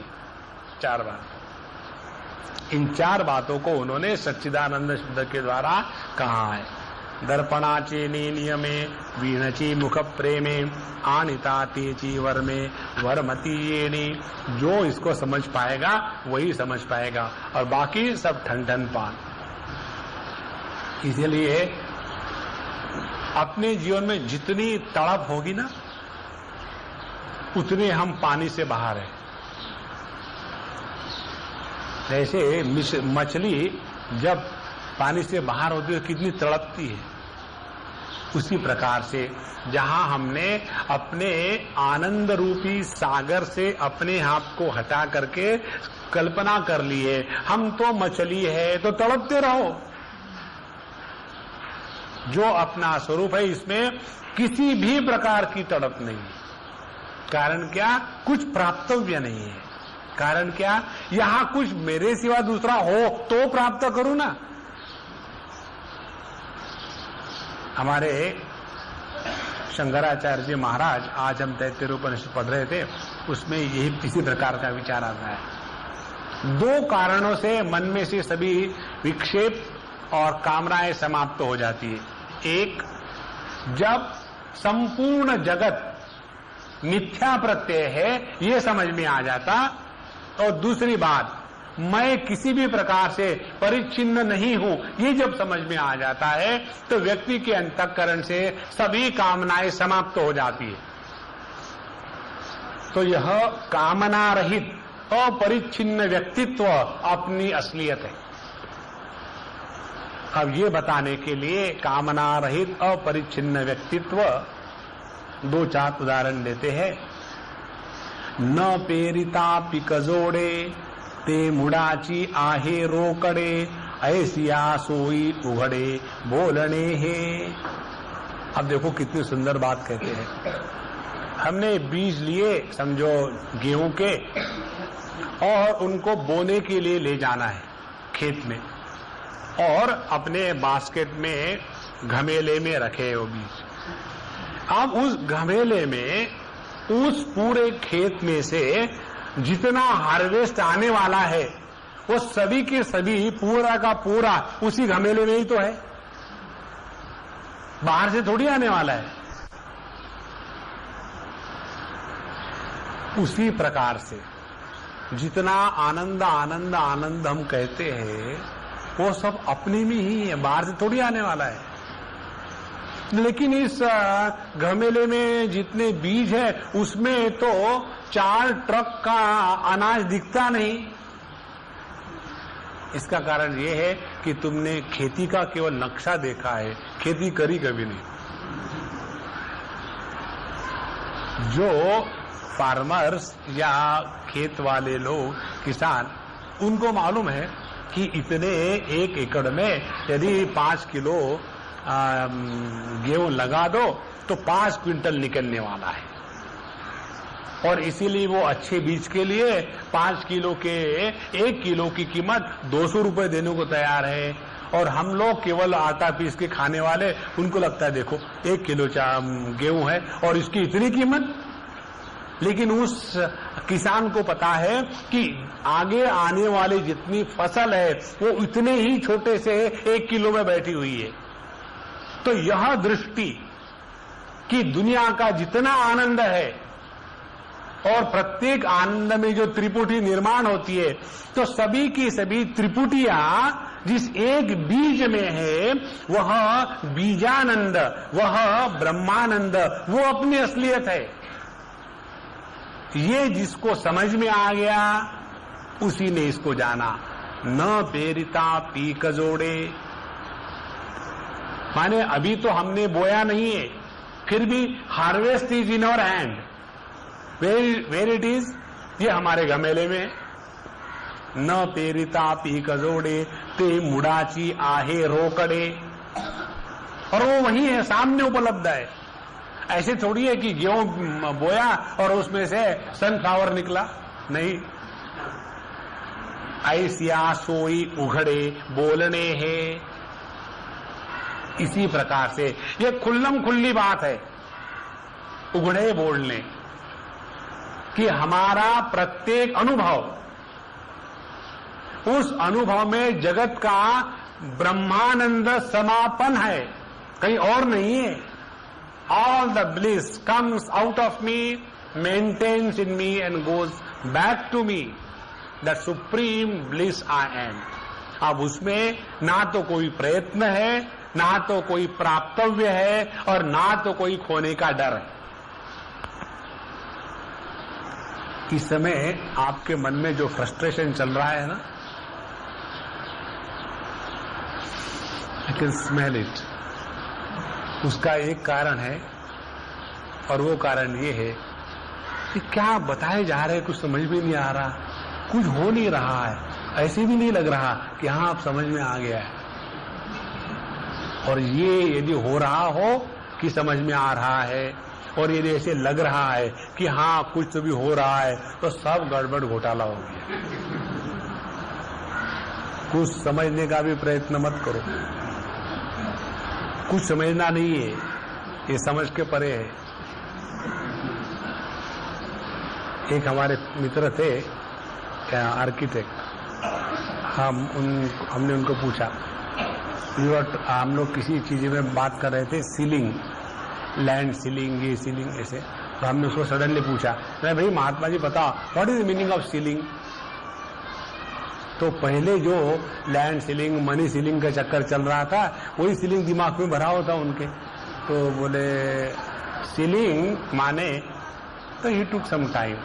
4 बात, इन 4 बातों को उन्होंने सच्चिदानंद शब्द के द्वारा कहा है। दर्पणाचे नियमे वीणची मुख प्रेमे आनिता तेची वर में वरमती येनी। जो इसको समझ पाएगा वही समझ पाएगा, और बाकी सब ठन ठन पान। इसलिए अपने जीवन में जितनी तड़प होगी ना, उतने हम पानी से बाहर हैं। जैसे मछली जब पानी से बाहर होती है कितनी तड़पती है, उसी प्रकार से जहां हमने अपने आनंद रूपी सागर से अपने आप को हटा करके कल्पना कर ली है हम तो मछली है, तो तड़पते रहो। जो अपना स्वरूप है इसमें किसी भी प्रकार की तड़प नहीं है। कारण क्या? कुछ प्राप्तव्य नहीं है। कारण क्या? यहां कुछ मेरे सिवा दूसरा हो तो प्राप्त करूं ना। हमारे शंकराचार्य जी महाराज, आज हम तैत्तिरीय उपनिषद पढ़ रहे थे, उसमें यही इसी प्रकार का विचार आता है। 2 कारणों से मन में से सभी विक्षेप और कामनाएं समाप्त हो जाती है। एक, जब संपूर्ण जगत मिथ्या प्रत्यय है ये समझ में आ जाता। और दूसरी बात, मैं किसी भी प्रकार से परिच्छिन्न नहीं हूं, ये जब समझ में आ जाता है तो व्यक्ति के अंतःकरण से सभी कामनाएं समाप्त हो जाती है। तो यह कामना रहित अपरिच्छिन्न व्यक्तित्व अपनी असलियत है। अब ये बताने के लिए कामना रहित अपरिच्छिन्न व्यक्तित्व 2-4 उदाहरण देते हैं। न पेरिता पिकजोड़े ते मुडाची आहे रोकड़े, ऐसिया सोई उघड़े बोलने है। अब देखो कितनी सुंदर बात कहते हैं। हमने बीज लिए समझो गेहूं के, और उनको बोने के लिए ले जाना है खेत में, और अपने बास्केट में घमेले में रखे वो बीज। अब उस घमेले में उस पूरे खेत में से जितना हार्वेस्ट आने वाला है वो सभी के सभी पूरा का पूरा उसी घमेले में ही तो है, बाहर से थोड़ी आने वाला है। उसी प्रकार से जितना आनंद आनंद आनंद हम कहते हैं वो सब अपने में ही है, बाहर से थोड़ी आने वाला है। लेकिन इस घमेले में जितने बीज है उसमें तो 4 ट्रक का अनाज दिखता नहीं। इसका कारण ये है कि तुमने खेती का केवल नक्शा देखा है, खेती करी कभी नहीं। जो फार्मर्स या खेत वाले लोग, किसान, उनको मालूम है कि इतने 1 एकड़ में यदि 5 किलो गेहूं लगा दो तो 5 क्विंटल निकलने वाला है। और इसीलिए वो अच्छे बीज के लिए 5 किलो के 1 किलो की कीमत 200 रुपए देने को तैयार है। और हम लोग केवल आटा पीस के खाने वाले, उनको लगता है देखो 1 किलो गेहूं है और इसकी इतनी कीमत। लेकिन उस किसान को पता है कि आगे आने वाली जितनी फसल है वो इतने ही छोटे से 1 किलो में बैठी हुई है। तो यह दृष्टि कि दुनिया का जितना आनंद है और प्रत्येक आनंद में जो त्रिपुटी निर्माण होती है, तो सभी की सभी त्रिपुटियां जिस एक बीज में है वह बीजानंद, वह ब्रह्मानंद, वो अपनी असलियत है। ये जिसको समझ में आ गया उसी ने इसको जाना। न पेरिता पीक जोड़े, माने अभी तो हमने बोया नहीं है, फिर भी harvest is in our hand. Where it is, ये हमारे घमेले में। न पेरिता पीक जोड़े ते मुडाची आहे रोकड़े, और वो वही है, सामने उपलब्ध है। ऐसे थोड़ी है कि गेहूं बोया और उसमें से सनफ्लावर निकला, नहीं। ऐसिया सोई उघड़े बोलने हैं। इसी प्रकार से ये खुल्लम खुल्ली बात है, उघड़े बोलने कि हमारा प्रत्येक अनुभव, उस अनुभव में जगत का ब्रह्मानंद समापन है, कहीं और नहीं है। All the bliss comes out of me, maintains in me and goes back to me. The supreme bliss I am. अब उसमें ना तो कोई प्रयत्न है, ना तो कोई प्राप्तव्य है, और ना तो कोई खोने का डर है। इस समय आपके मन में जो फ्रस्ट्रेशन चल रहा है ना, I can smell it. उसका एक कारण है, और वो कारण ये है कि क्या बताए जा रहे, कुछ समझ में नहीं आ रहा, कुछ हो नहीं रहा है। ऐसे भी नहीं लग रहा कि हाँ आप समझ में आ गया है। और ये यदि हो रहा हो कि समझ में आ रहा है, और यदि ऐसे लग रहा है कि हाँ कुछ तो भी हो रहा है, तो सब गड़बड़ घोटाला हो गया। कुछ समझने का भी प्रयत्न मत करो, कुछ समझना नहीं है, ये समझ के परे है। एक हमारे मित्र थे आर्किटेक्ट, हमने उनको पूछा, हम लोग किसी चीज में बात कर रहे थे, सीलिंग, लैंड सीलिंग, ये सीलिंग, ऐसे तो हमने उसको सडनली पूछा, मैं भाई महात्मा जी बताओ what is the meaning of ceiling. तो पहले जो लैंड सीलिंग मनी सीलिंग का चक्कर चल रहा था वही सीलिंग दिमाग में भरा होता उनके। तो बोले सीलिंग माने, तो ही टुक सम टाइम।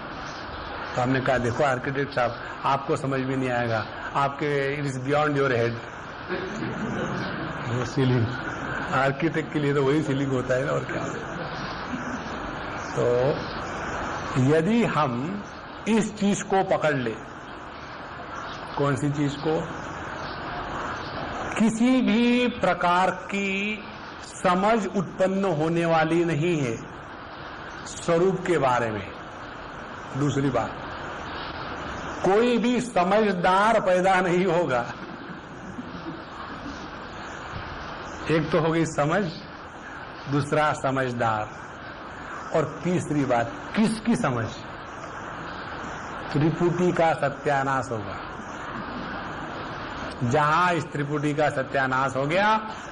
तो हमने कहा देखो आर्किटेक्ट साहब आपको समझ भी नहीं आएगा, आपके it is beyond your head. वो सीलिंग आर्किटेक्ट के लिए तो वही सीलिंग होता है ना, और क्या। तो यदि हम इस चीज को पकड़ ले, कौन सी चीज को, किसी भी प्रकार की समझ उत्पन्न होने वाली नहीं है स्वरूप के बारे में। दूसरी बात, कोई भी समझदार पैदा नहीं होगा। एक तो होगी समझ, दूसरा समझदार, और तीसरी बात किसकी समझ। त्रिपुटी का सत्यानाश होगा। जहां इस त्रिपुटी का सत्यानाश हो गया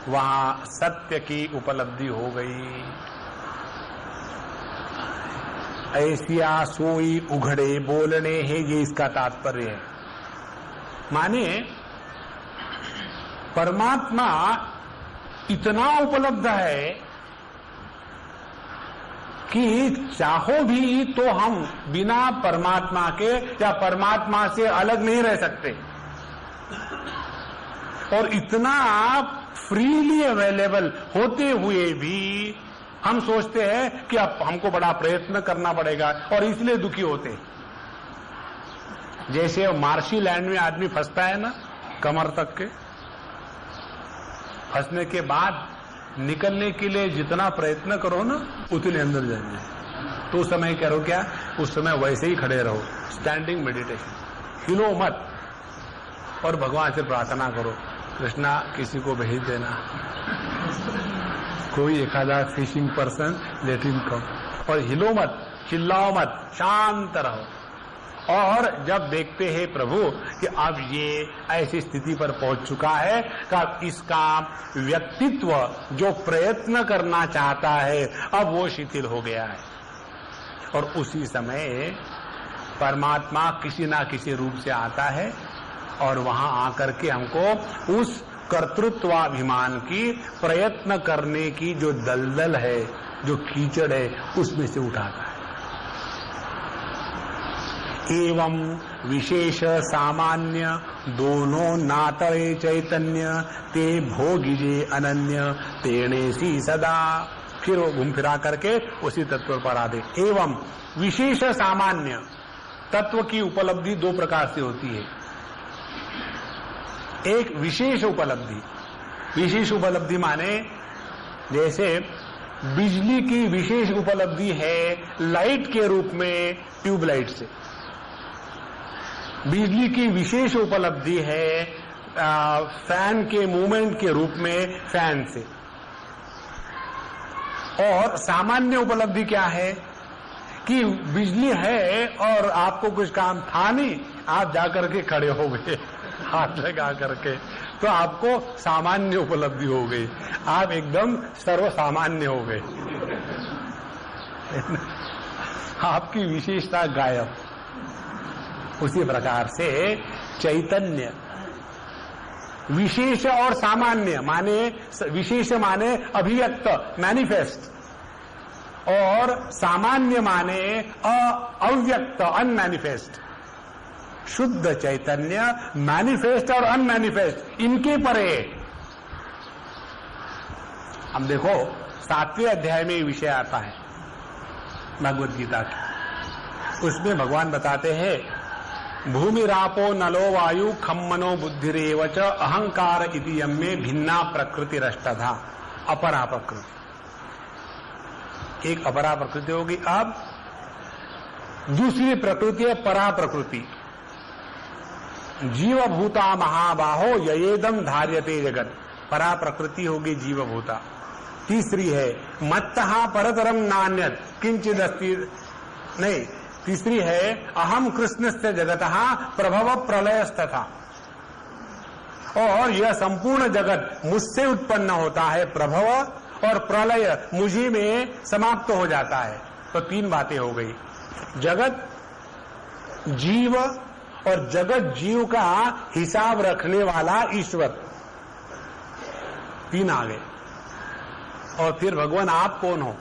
वहां सत्य की उपलब्धि हो गई। ऐसिया सोई उघड़े बोलने है, ये इसका तात्पर्य है। माने परमात्मा इतना उपलब्ध है कि चाहो भी तो हम बिना परमात्मा के या परमात्मा से अलग नहीं रह सकते, और इतना फ्रीली अवेलेबल होते हुए भी हम सोचते हैं कि अब हमको बड़ा प्रयत्न करना पड़ेगा और इसलिए दुखी होते हैं। जैसे मार्शी लैंड में आदमी फंसता है ना कमर तक के, फंसने के बाद निकलने के लिए जितना प्रयत्न करो ना उतने अंदर जाएंगे। तो उस समय करो क्या, उस समय वैसे ही खड़े रहो, स्टैंडिंग मेडिटेशन, हिलो मत, और भगवान से प्रार्थना करो कृष्णा किसी को भेज देना, कोई एक आधा fishing person let him come, और हिलो मत, चिल्लाओ मत, शांत रहो। और जब देखते हैं प्रभु कि अब ये ऐसी स्थिति पर पहुंच चुका है कि इसका व्यक्तित्व जो प्रयत्न करना चाहता है अब वो शिथिल हो गया है, और उसी समय परमात्मा किसी ना किसी रूप से आता है और वहां आकर के हमको उस कर्तृत्वाभिमान की प्रयत्न करने की जो दलदल है, जो कीचड़ है, उसमें से उठाता है। एवं विशेष सामान्य दोनों नातरे चैतन्य ते भोगिजे अनन्य तेणेसी सदा। फिर वो घूम फिरा करके उसी तत्व पर आ दे। एवं विशेष सामान्य तत्व की उपलब्धि दो प्रकार से होती है। एक विशेष उपलब्धि, विशेष उपलब्धि माने जैसे बिजली की विशेष उपलब्धि है लाइट के रूप में ट्यूबलाइट से, बिजली की विशेष उपलब्धि है फैन के मूवमेंट के रूप में फैन से, और सामान्य उपलब्धि क्या है कि बिजली है और आपको कुछ काम था नहीं, आप जाकर के खड़े हो गए हाथ लगा करके, तो आपको सामान्य उपलब्धि हो गई, आप एकदम सर्वसामान्य हो गए, आपकी विशेषता गायब। उसी प्रकार से चैतन्य विशेष और सामान्य माने, विशेष माने अभिव्यक्त मैनिफेस्ट, और सामान्य माने अव्यक्त अनमैनिफेस्ट। शुद्ध चैतन्य मैनिफेस्ट और अनमैनिफेस्ट इनके परे। हम देखो 7वें अध्याय में विषय आता है भगवद गीता का, उसमें भगवान बताते हैं भूमिरापो नलो वायु खम्मनो बुद्धिरेव च अहंकार इति यम्मे भिन्ना प्रकृति रष्टधा। अपरा प्रकृति, एक अपरा प्रकृति होगी। अब दूसरी प्रकृति है परा प्रकृति। जीवभूता महाबाहो ययेदम धार्यते जगत, परा प्रकृति होगी जीवभूता। तीसरी है मत्तः परतरम नान्यत किंचिदस्ति, नहीं, तीसरी है अहम कृष्णस्य जगतः प्रभव प्रलयस्तथा, और यह संपूर्ण जगत मुझसे उत्पन्न होता है प्रभव, और प्रलय मुझी में समाप्त हो जाता है। तो तीन बातें हो गई, जगत, जीव और जगत जीव का हिसाब रखने वाला ईश्वर, तीन आ गए। और फिर भगवान आप कौन हो?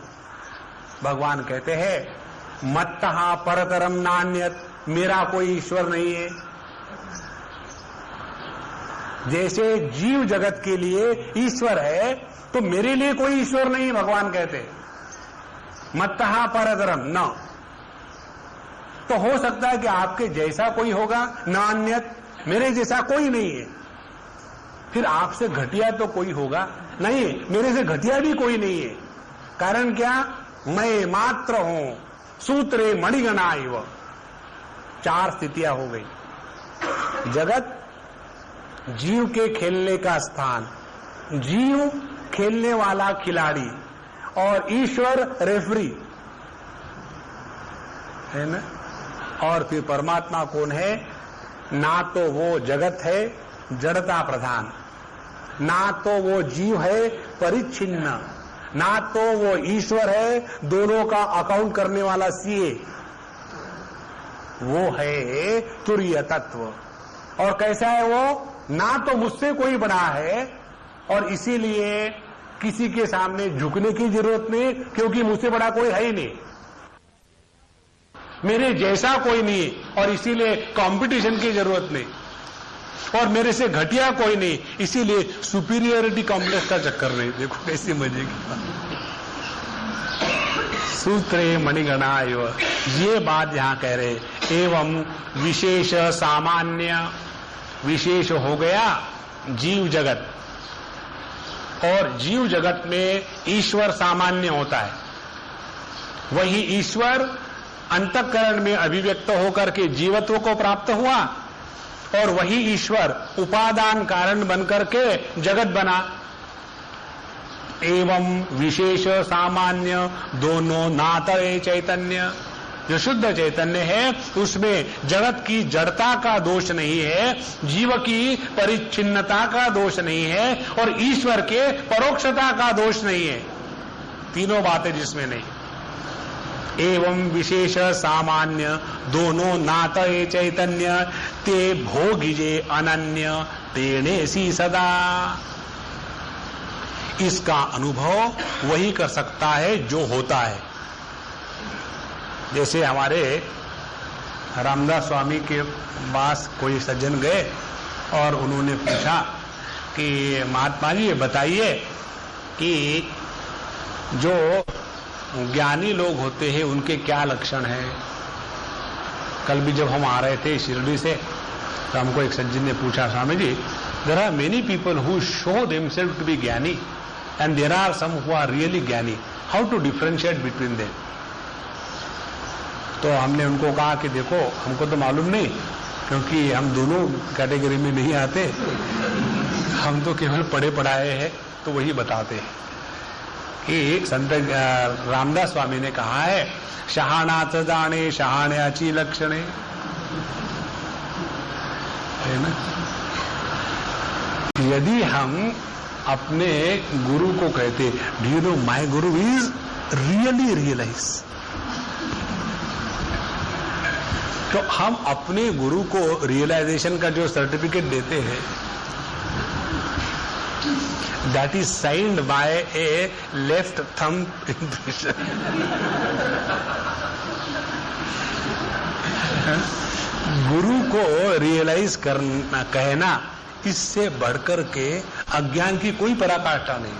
भगवान कहते हैं मत्तः परतरम नान्यत, मेरा कोई ईश्वर नहीं है। जैसे जीव जगत के लिए ईश्वर है तो मेरे लिए कोई ईश्वर नहीं, भगवान कहते हैं मत्तः परतरम न। तो हो सकता है कि आपके जैसा कोई होगा, नान्यत, मेरे जैसा कोई नहीं है। फिर आपसे घटिया तो कोई होगा नहीं, मेरे से घटिया भी कोई नहीं है। कारण क्या? मैं मात्र हूं, सूत्रे मणिगणा इव। चार स्थितियां हो गई। जगत जीव के खेलने का स्थान, जीव खेलने वाला खिलाड़ी और ईश्वर रेफरी है ना। और फिर परमात्मा कौन है? ना तो वो जगत है जड़ता प्रधान, ना तो वो जीव है परिच्छिन्न, ना तो वो ईश्वर है दोनों का अकाउंट करने वाला सीए। वो है तुरीय तत्व। और कैसा है वो? ना तो मुझसे कोई बड़ा है और इसीलिए किसी के सामने झुकने की जरूरत नहीं, क्योंकि मुझसे बड़ा कोई है ही नहीं, मेरे जैसा कोई नहीं और इसीलिए कंपटीशन की जरूरत नहीं, और मेरे से घटिया कोई नहीं, इसीलिए सुपीरियरिटी कॉम्प्लेक्स का चक्कर नहीं। देखो कैसी मजे की बात। सूत्रे मणिगणा एव, ये बात यहां कह रहे। एवं विशेष सामान्य, विशेष हो गया जीव जगत, और जीव जगत में ईश्वर सामान्य होता है। वही ईश्वर अंतःकरण में अभिव्यक्त होकर के जीवत्व को प्राप्त हुआ, और वही ईश्वर उपादान कारण बनकर के जगत बना। एवं विशेष सामान्य दोनों नातये चैतन्य, जो शुद्ध चैतन्य है उसमें जगत की जड़ता का दोष नहीं है, जीव की परिच्छिन्नता का दोष नहीं है, और ईश्वर के परोक्षता का दोष नहीं है। तीनों बातें जिसमें नहीं। एवं विशेष सामान्य दोनों नातये चैतन्य, ते भोगिजे अनन्य तेनेसी सदा। इसका अनुभव वही कर सकता है जो होता है। जैसे हमारे रामदास स्वामी के पास कोई सज्जन गए और उन्होंने पूछा कि महात्मा जी ये बताइए कि जो ज्ञानी लोग होते हैं उनके क्या लक्षण हैं। कल भी जब हम आ रहे थे शिरडी से तो हमको एक सज्जन ने पूछा, Swami ji there are many people who show themselves to be gyani and there are some who are really gyani, how to differentiate between them. तो हमने उनको कहा कि देखो हमको तो मालूम नहीं, क्योंकि हम दोनों कैटेगरी में नहीं आते, हम तो केवल पढ़े पढ़ाए हैं, तो वही बताते हैं कि संत रामदास स्वामी ने कहा है शहाणाच जाणे शहाण्याची लक्षणे, है ना। यदि हम अपने गुरु को कहते do you know my Guru is really realise, तो हम अपने गुरु को रियलाइजेशन का जो सर्टिफिकेट देते हैं that is signed by a left thumb impression. गुरु को रियलाइज करना कहना, इससे बढ़कर के अज्ञान की कोई पराकाष्ठा नहीं।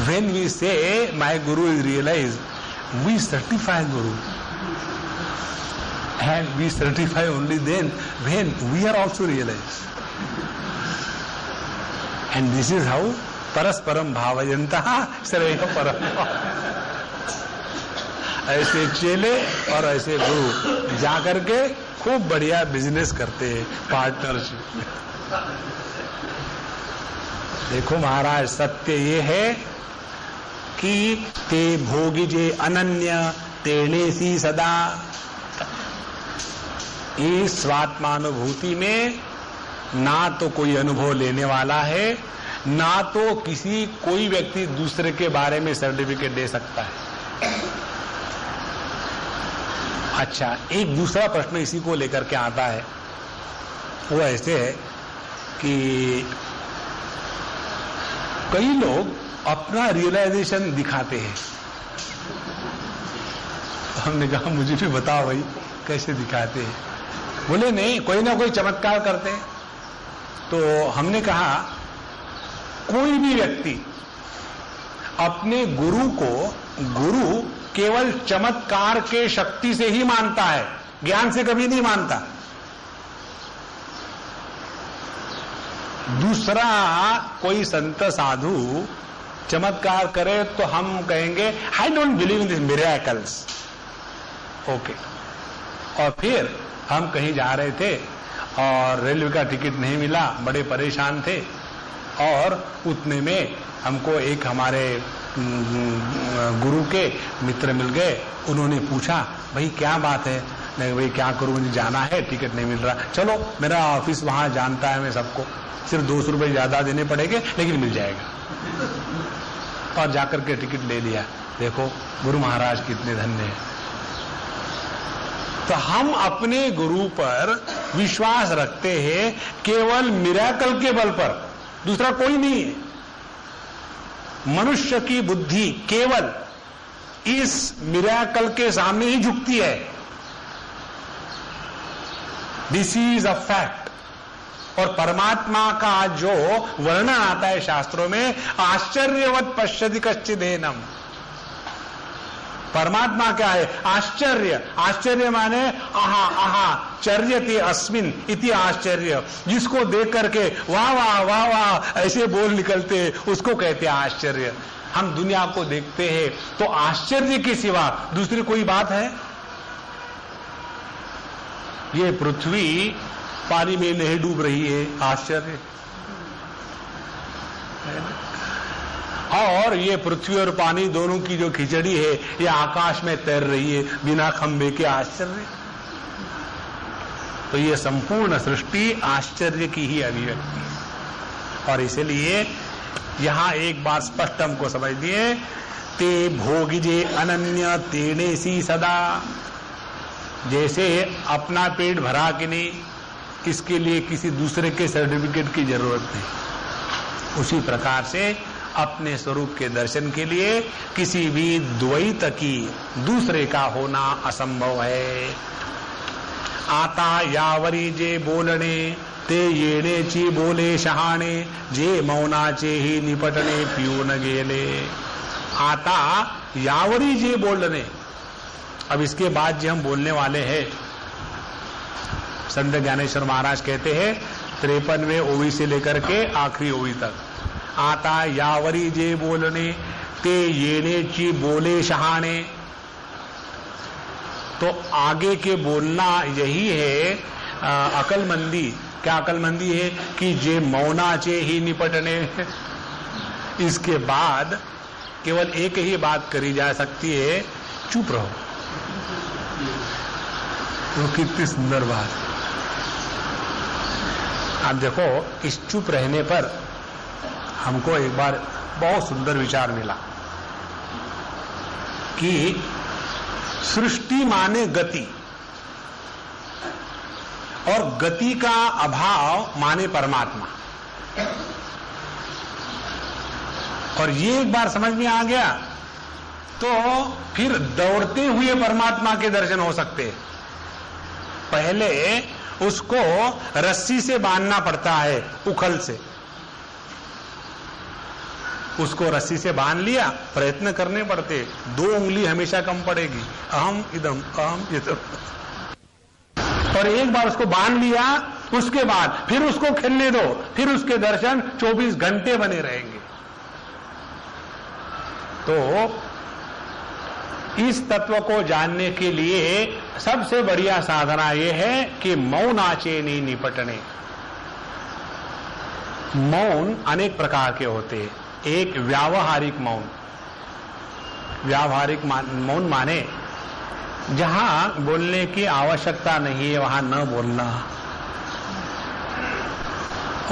When we say my guru is realized, we certify guru, and we certify only then when we are also realized. And this is how परस्परम भावयन्तः श्रेय परम। ऐसे चेले और ऐसे गुरु जाकर के खूब बढ़िया बिजनेस करते हैं, पार्टनरशिप। देखो महाराज, सत्य ये है कि ते भोगिजे अनन्य तेनेसी सदा। इस स्वात्मानुभूति में ना तो कोई अनुभव लेने वाला है, ना तो कोई व्यक्ति दूसरे के बारे में सर्टिफिकेट दे सकता है। अच्छा, एक दूसरा प्रश्न इसी को लेकर के आता है, वो ऐसे है कि कई लोग अपना रियलाइजेशन दिखाते हैं। हमने कहा मुझे भी बताओ भाई कैसे दिखाते हैं। बोले नहीं, कोई ना कोई चमत्कार करते हैं। तो हमने कहा कोई भी व्यक्ति अपने गुरु को गुरु केवल चमत्कार के शक्ति से ही मानता है, ज्ञान से कभी नहीं मानता। दूसरा कोई संत साधु चमत्कार करे तो हम कहेंगे I don't believe in this miracles. Okay. और फिर हम कहीं जा रहे थे और रेलवे का टिकट नहीं मिला, बड़े परेशान थे, और उतने में हमको एक हमारे गुरु के मित्र मिल गए। उन्होंने पूछा भाई क्या बात है? नहीं भाई क्या करूं, मुझे जाना है, टिकट नहीं मिल रहा। चलो मेरा ऑफिस वहां जानता है, मैं सबको, सिर्फ 200 रुपये ज्यादा देने पड़ेंगे लेकिन मिल जाएगा। और जाकर के टिकट ले लिया। देखो गुरु महाराज कितने धन्य हैं। तो हम अपने गुरु पर विश्वास रखते हैं केवल मिरेकल के बल पर, दूसरा कोई नहीं है। मनुष्य की बुद्धि केवल इस मिरेकल के सामने ही झुकती है। This is a fact. और परमात्मा का जो वर्णन आता है शास्त्रों में, आश्चर्यवत पश्यति कश्चिदेनम। परमात्मा क्या है? आश्चर्य। आश्चर्य माने आहा आहा चर्यते अस्मिन इति आश्चर्य। जिसको देख करके वाह वाह वाह वाह ऐसे बोल निकलते, उसको कहते हैं आश्चर्य। हम दुनिया को देखते हैं तो आश्चर्य के सिवा दूसरी कोई बात है? ये पृथ्वी पानी में नहीं डूब रही है, आश्चर्य। और ये पृथ्वी और पानी दोनों की जो खिचड़ी है, ये आकाश में तैर रही है बिना खंभे के, आश्चर्य। तो ये संपूर्ण सृष्टि आश्चर्य की ही अभिव्यक्ति है। और इसलिए यहां एक बात स्पष्ट हमको समझ दिए, ते भोगिजे अनन्य तेनेसी सदा। जैसे अपना पेट भरा कि नहीं, इसके लिए किसी दूसरे के सर्टिफिकेट की जरूरत नहीं। उसी प्रकार से अपने स्वरूप के दर्शन के लिए किसी भी द्वैत की दूसरे का होना असंभव है। आता यावरी जे बोलणे ते येणे ची बोले शहाणे, जे मौनाचे ही निपटणे पिऊन गेले। आता यावरी जे बोलणे। अब इसके बाद जो हम बोलने वाले हैं, संत ज्ञानेश्वर महाराज कहते हैं 53वें ओवी से लेकर के आखिरी ओवी तक, आता यावरी जे बोलणे ते येणे ची बोले शहाणे। तो आगे के बोलना यही है अकलमंदी। क्या अकलमंदी है? कि जे मौनाचे ही निपटने। इसके बाद केवल एक ही बात करी जा सकती है, चुप रहो। तो कितनी सुंदर बात। आप देखो, इस चुप रहने पर हमको एक बार बहुत सुंदर विचार मिला कि सृष्टि माने गति, और गति का अभाव माने परमात्मा। और ये एक बार समझ में आ गया तो फिर दौड़ते हुए परमात्मा के दर्शन हो सकते हैं। पहले उसको रस्सी से बांधना पड़ता है, उखल से। उसको रस्सी से बांध लिया, प्रयत्न करने पड़ते, 2 उंगली हमेशा कम पड़ेगी, अहम इदम अहम इदम। और एक बार उसको बांध लिया, उसके बाद फिर उसको खेलने दो, फिर उसके दर्शन 24 घंटे बने रहेंगे। तो इस तत्व को जानने के लिए सबसे बढ़िया साधना यह है कि मौनाचे नहीं निपटने। मौन अनेक प्रकार के होते हैं। एक व्यावहारिक मौन। व्यावहारिक मौन माने जहां बोलने की आवश्यकता नहीं है वहां न बोलना।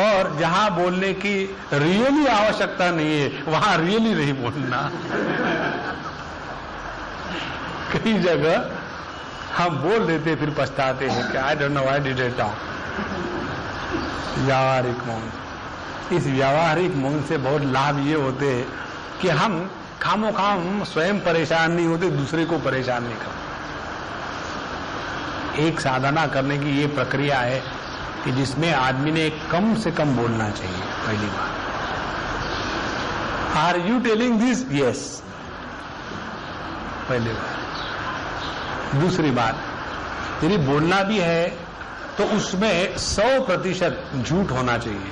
और जहां बोलने की रियली आवश्यकता नहीं है वहां रियली नहीं बोलना। कई जगह हम बोल देते फिर पछताते हैं कि I don't know why did I talk. व्यावहारिक मौन, इस व्यावहारिक मौन से बहुत लाभ ये होते हैं कि हम खामोखाम स्वयं परेशान नहीं होते, दूसरे को परेशान नहीं करते। एक साधना करने की ये प्रक्रिया है कि जिसमें आदमी ने कम से कम बोलना चाहिए। पहली बात, are you telling this? Yes, पहली बात। दूसरी बात, यदि बोलना भी है तो उसमें 100% झूठ होना चाहिए।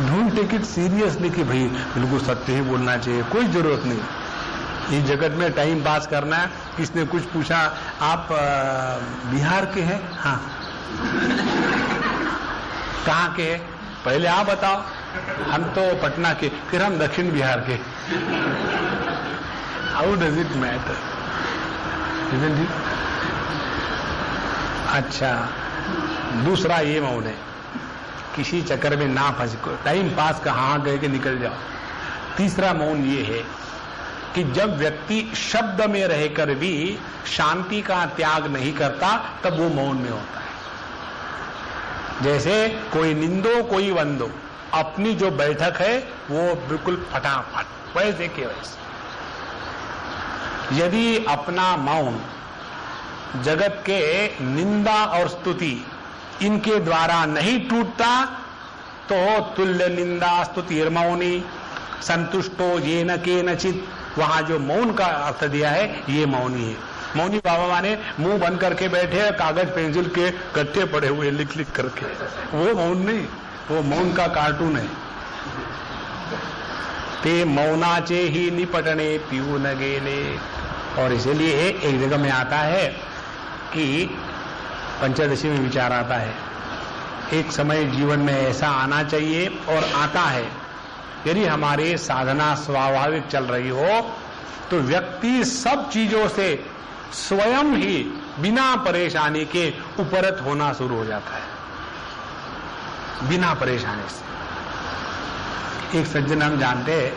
डोंट टेक इट सीरियसली कि भाई बिल्कुल सत्य ही बोलना चाहिए, कोई जरूरत नहीं। इस जगत में टाइम पास करना है। किसने कुछ पूछा, आप बिहार के हैं? हाँ। कहाँ के हैं? पहले आप बताओ। हम तो पटना के, फिर हम दक्षिण बिहार के। How does it matter? Isn't it? अच्छा, दूसरा ये मौन है, किसी चक्कर में ना फंस, टाइम पास कहाँ गए कि निकल जाओ। तीसरा मौन ये है कि जब व्यक्ति शब्द में रहकर भी शांति का त्याग नहीं करता तब वो मौन में होता है। जैसे कोई निंदो कोई वंदो, अपनी जो बैठक है वो बिल्कुल फटाफट वैसे के वैसे। यदि अपना मौन जगत के निंदा और स्तुति इनके द्वारा नहीं टूटता तो तुल्य निंदा स्तुतिर्मौनी संतुष्टो ये न के नचित, वहां जो मौन का अर्थ दिया है ये मौनी है। मौनी बाबा माने मुंह बंद करके बैठे, कागज पेंसिल के गट्ठे पड़े हुए लिख लिख करके, वो मौन नहीं, वो मौन का कार्टून है। ते मौनाचे ही निपटने पीऊ न गेले। और इसीलिए एक जगह में आता है कि पंचदशी में विचार आता है, एक समय जीवन में ऐसा आना चाहिए और आता है, यदि हमारे साधना स्वाभाविक चल रही हो तो व्यक्ति सब चीजों से स्वयं ही बिना परेशानी के उपरत होना शुरू हो जाता है, बिना परेशानी से। एक सज्जन हम जानते हैं,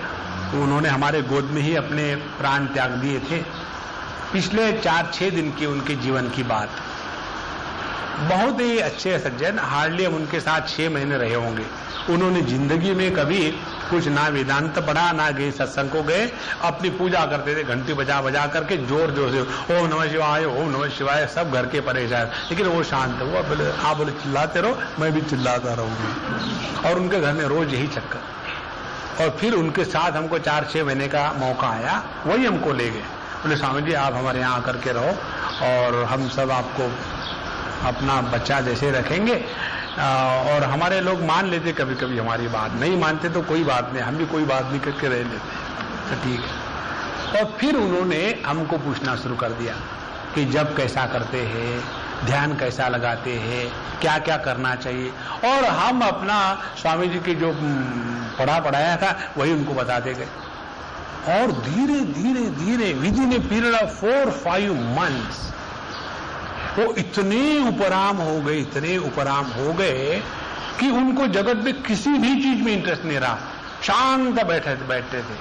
उन्होंने हमारे गोद में ही अपने प्राण त्याग दिए थे। पिछले 4-6 दिन की उनके जीवन की बात, बहुत ही अच्छे सज्जन, हार्डली हम उनके साथ 6 महीने रहे होंगे। उन्होंने जिंदगी में कभी कुछ ना वेदांत पढ़ा ना गए सत्संग को गए, अपनी पूजा करते थे घंटी बजा बजा करके जोर जोर से ओम नमः शिवाय ओम नमः शिवाय, सब घर के परेशान, लेकिन वो शांत हुआ। बोले आप बोले चिल्लाते रहो, मैं भी चिल्लाता रहूंगा। और उनके घर में रोज यही चक्कर। और फिर उनके साथ हमको 4-6 महीने का मौका आया, वही हमको ले गए। बोले स्वामी जी आप हमारे यहाँ आकर के रहो और हम सब आपको अपना बच्चा जैसे रखेंगे। और हमारे लोग मान लेते कभी कभी हमारी बात, नहीं मानते तो कोई बात नहीं, हम भी कोई बात नहीं करके रह लेते, तो ठीक है। और फिर उन्होंने हमको पूछना शुरू कर दिया कि जब कैसा करते हैं, ध्यान कैसा लगाते हैं, क्या क्या करना चाहिए। और हम अपना स्वामी जी की जो पढ़ाया था वही उनको बताते गए। और धीरे धीरे धीरे with in a period of 4-5 months वो इतने उपराम हो गए, इतने उपराम हो गए कि उनको जगत में किसी भी चीज में इंटरेस्ट नहीं रहा, शांत बैठते थे।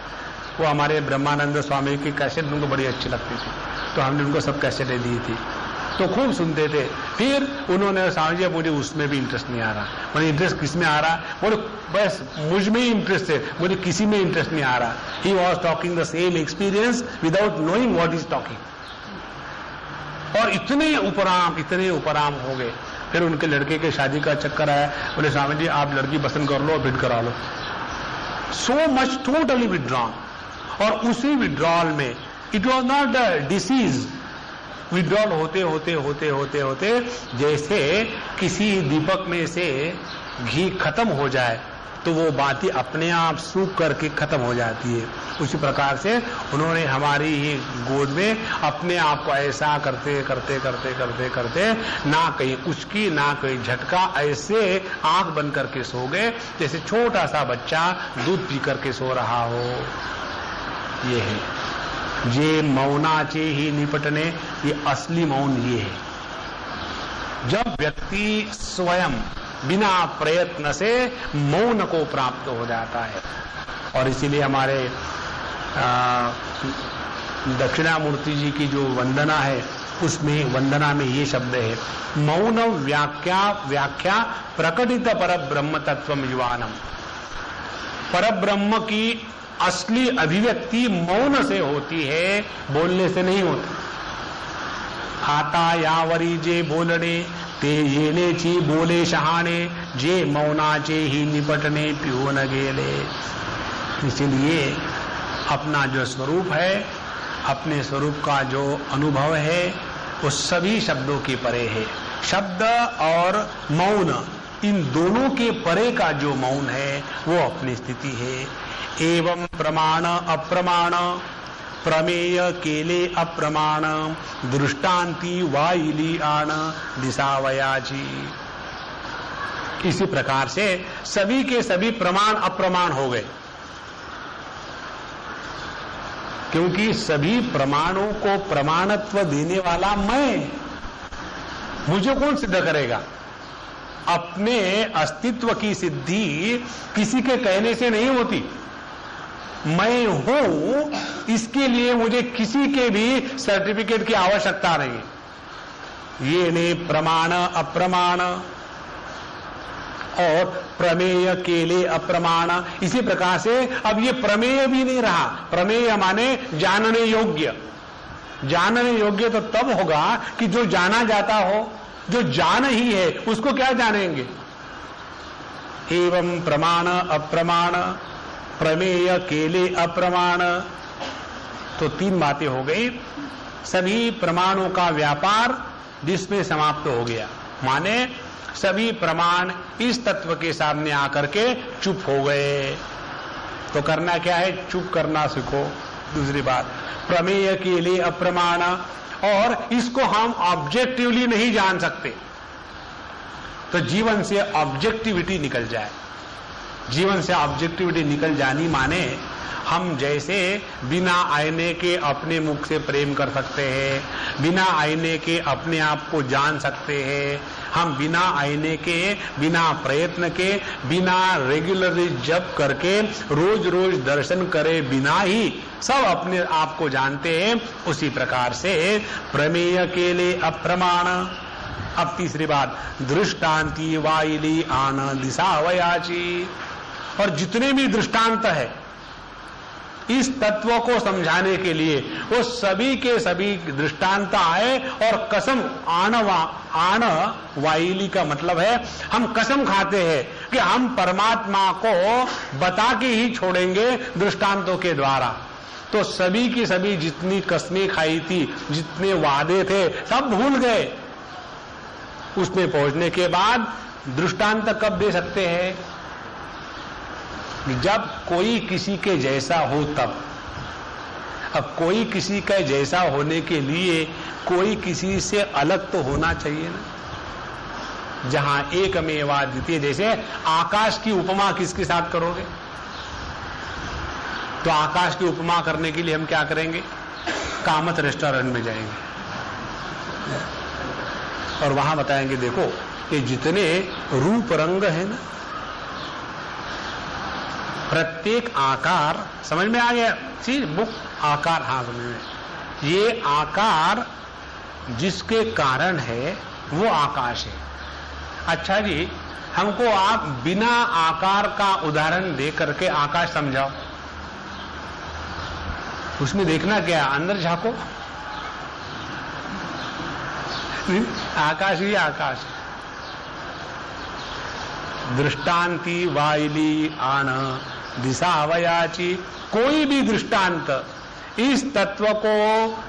वो हमारे ब्रह्मानंद स्वामी की कैसेट उनको बड़ी अच्छी लगती थी, तो हमने उनको सब कैसेटें दी थी, तो खूब सुनते थे। फिर उन्होंने स्वामी जी मुझे उसमें भी इंटरेस्ट नहीं आ रहा। मुझे इंटरेस्ट किस में आ रहा? बोले बस मुझ में ही इंटरेस्ट है, मुझे किसी में इंटरेस्ट नहीं आ रहा। He was talking the same experience without knowing what is talking. और इतने उपराम हो गए। फिर उनके लड़के के शादी का चक्कर आया, बोले स्वामी जी आप लड़की पसंद कर लो और फिट करा लो। So much totally withdrawn. और उसी विड्रॉल में it was not a disease, withdrawal होते जैसे किसी दीपक में से घी खत्म हो जाए तो वो बातें अपने आप सूख करके खत्म हो जाती है। उसी प्रकार से उन्होंने हमारी ही गोद में अपने आप को ऐसा करते ना कहीं उचकी ना कहीं झटका, ऐसे आंख बंद करके सो गए जैसे छोटा सा बच्चा दूध पी करके सो रहा हो। ये है जे मौनाचे ही निपटने, ये असली मौन ये है। जब व्यक्ति स्वयं बिना प्रयत्न से मौन को प्राप्त हो जाता है। और इसीलिए हमारे दक्षिणामूर्ति जी की जो वंदना है, उसमें वंदना में ये शब्द है, मौन व्याख्या प्रकटित परब्रह्म तत्वम युवानम। परब्रह्म की असली अभिव्यक्ति मौन से होती है, बोलने से नहीं होती। आता यावरी जे बोलणे ते येने ची बोले शहाणे, जे मौनाचे ही निपटने पिओ न गेले। इसलिए अपना जो स्वरूप है, अपने स्वरूप का जो अनुभव है, वो सभी शब्दों के परे है। शब्द और मौन, इन दोनों के परे का जो मौन है वो अपनी स्थिति है। एवं प्रमाण अप्रमाण प्रमेय केले अप्रमाण दृष्टांति वाइली आन दिशावयाची। इसी प्रकार से सभी के सभी प्रमाण अप्रमाण हो गए, क्योंकि सभी प्रमाणों को प्रमाणत्व देने वाला मैं, मुझे कौन सिद्ध करेगा? अपने अस्तित्व की सिद्धि किसी के कहने से नहीं होती। मैं हूं, इसके लिए मुझे किसी के भी सर्टिफिकेट की आवश्यकता नहीं। ये ने प्रमाण अप्रमाण और प्रमेय केले अप्रमाण। इसी प्रकार से अब ये प्रमेय भी नहीं रहा। प्रमेय माने जानने योग्य। जानने योग्य तो तब होगा कि जो जाना जाता हो, जो जान ही है, उसको क्या जानेंगे? एवं प्रमाण अप्रमाण प्रमेय केले अप्रमाण। तो तीन बातें हो गई। सभी प्रमाणों का व्यापार जिसमें समाप्त हो गया, माने सभी प्रमाण इस तत्व के सामने आकर के चुप हो गए। तो करना क्या है? चुप करना सीखो। दूसरी बात, प्रमेय के लिए अप्रमाण, और इसको हम ऑब्जेक्टिवली नहीं जान सकते, तो जीवन से ऑब्जेक्टिविटी निकल जाए। जीवन से ऑब्जेक्टिविटी निकल जानी माने हम जैसे बिना आईने के अपने मुख से प्रेम कर सकते हैं, बिना आईने के अपने आप को जान सकते हैं, हम बिना आईने के, बिना प्रयत्न के, बिना रेगुलरली जप करके, रोज रोज दर्शन करे बिना ही सब अपने आप को जानते हैं। उसी प्रकार से प्रमेय के लिए अप्रमाण। अब तीसरी बात, दृष्टांति वाइली आन दिशावयाची। और जितने भी दृष्टांत है इस तत्व को समझाने के लिए, वो सभी के सभी दृष्टांत आए और कसम आन वाइली का मतलब है हम कसम खाते हैं कि हम परमात्मा को बता के ही छोड़ेंगे दृष्टांतों के द्वारा। तो सभी की सभी जितनी कस्में खाई थी, जितने वादे थे, सब भूल गए। उसमें पहुंचने के बाद दृष्टांत कब दे सकते हैं? जब कोई किसी के जैसा हो तब। अब कोई किसी का जैसा होने के लिए कोई किसी से अलग तो होना चाहिए ना। जहां एकमेवा द्वितीय, जैसे आकाश की उपमा किसके साथ करोगे? तो आकाश की उपमा करने के लिए हम क्या करेंगे? कामत रेस्टोरेंट में जाएंगे और वहां बताएंगे देखो ये जितने रूप रंग है ना, प्रत्येक आकार समझ में आ गया? चीज बुक आकार, हाँ समझ में। ये आकार जिसके कारण है वो आकाश है। अच्छा जी, हमको आप बिना आकार का उदाहरण दे करके आकाश समझाओ। उसमें देखना क्या? अंदर झांको। आकाश ही आकाश। दृष्टांति वाइली आन दिशावयाची। कोई भी दृष्टांत इस तत्व को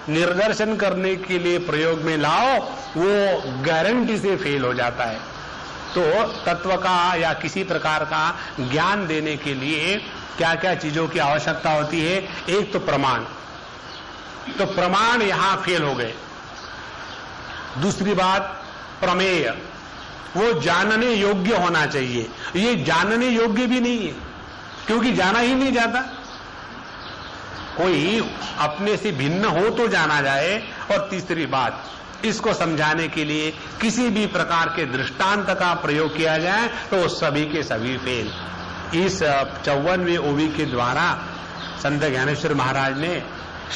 निर्दर्शन करने के लिए प्रयोग में लाओ, वो गारंटी से फेल हो जाता है। तो तत्व का या किसी प्रकार का ज्ञान देने के लिए क्या क्या चीजों की आवश्यकता होती है? एक तो प्रमाण, तो प्रमाण यहां फेल हो गए। दूसरी बात प्रमेय, वो जानने योग्य होना चाहिए। ये जानने योग्य भी नहीं है, क्योंकि जाना ही नहीं जाता। कोई अपने से भिन्न हो तो जाना जाए। और तीसरी बात, इसको समझाने के लिए किसी भी प्रकार के दृष्टांत का प्रयोग किया जाए तो सभी के सभी फेल। इस 54वें ओवी के द्वारा संत ज्ञानेश्वर महाराज ने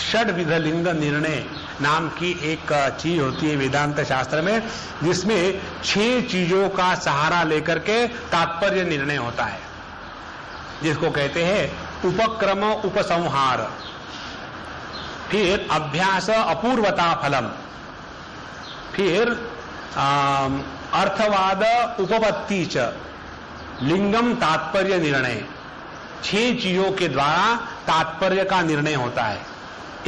षड्विध लिंग निर्णय नाम की एक चीज होती है वेदांत शास्त्र में, जिसमें 6 चीजों का सहारा लेकर के तात्पर्य निर्णय होता है, जिसको कहते हैं उपक्रम उपसंहार, फिर अभ्यास अपूर्वता फलम, फिर अर्थवाद उपपत्ति च, लिंगम तात्पर्य निर्णय। 6 चीजों के द्वारा तात्पर्य का निर्णय होता है।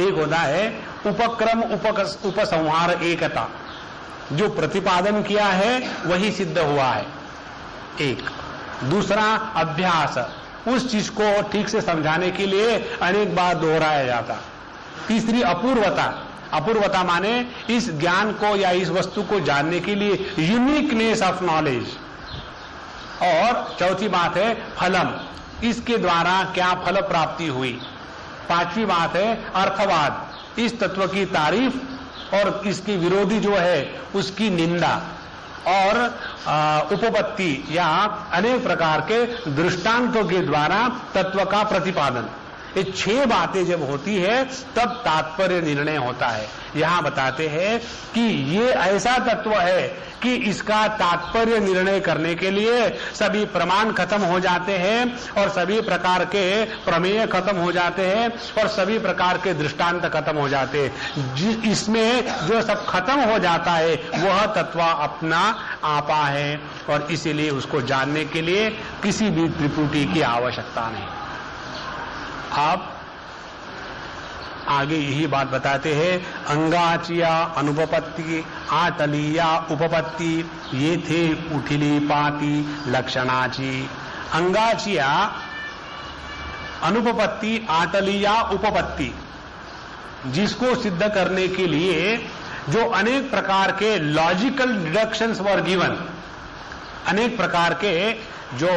एक होता है उपक्रम उपसंहार एकता, जो प्रतिपादन किया है वही सिद्ध हुआ है एक। दूसरा अभ्यास, उस चीज को ठीक से समझाने के लिए अनेक बार दोहराया जाता। तीसरी अपूर्वता, अपूर्वता माने इस ज्ञान को या इस वस्तु को जानने के लिए यूनिकनेस ऑफ नॉलेज। और चौथी बात है फलम, इसके द्वारा क्या फल प्राप्ति हुई। पांचवी बात है अर्थवाद, इस तत्व की तारीफ और इसकी विरोधी जो है उसकी निंदा। और उपपत्ति या अनेक प्रकार के दृष्टांतों के द्वारा तत्व का प्रतिपादन। ये 6 बातें जब होती है तब तात्पर्य निर्णय होता है। यहां बताते हैं कि ये ऐसा तत्व है कि इसका तात्पर्य निर्णय करने के लिए सभी प्रमाण खत्म हो जाते हैं और सभी प्रकार के प्रमेय खत्म हो जाते हैं और सभी प्रकार के दृष्टांत खत्म हो जाते हैं। इसमें जो सब खत्म हो जाता है वह तत्व अपना आपा है और इसीलिए उसको जानने के लिए किसी भी त्रिपुटी की आवश्यकता नहीं। आप आगे यही बात बताते हैं, अंगाचिया अनुपपत्ति आटलिया उपपत्ति ये थे उठिली पाती लक्षणाची। अंगाचिया अनुपपत्ति आटलिया उपपत्ति, जिसको सिद्ध करने के लिए जो अनेक प्रकार के लॉजिकल डिडक्शंस वर गिवन, अनेक प्रकार के जो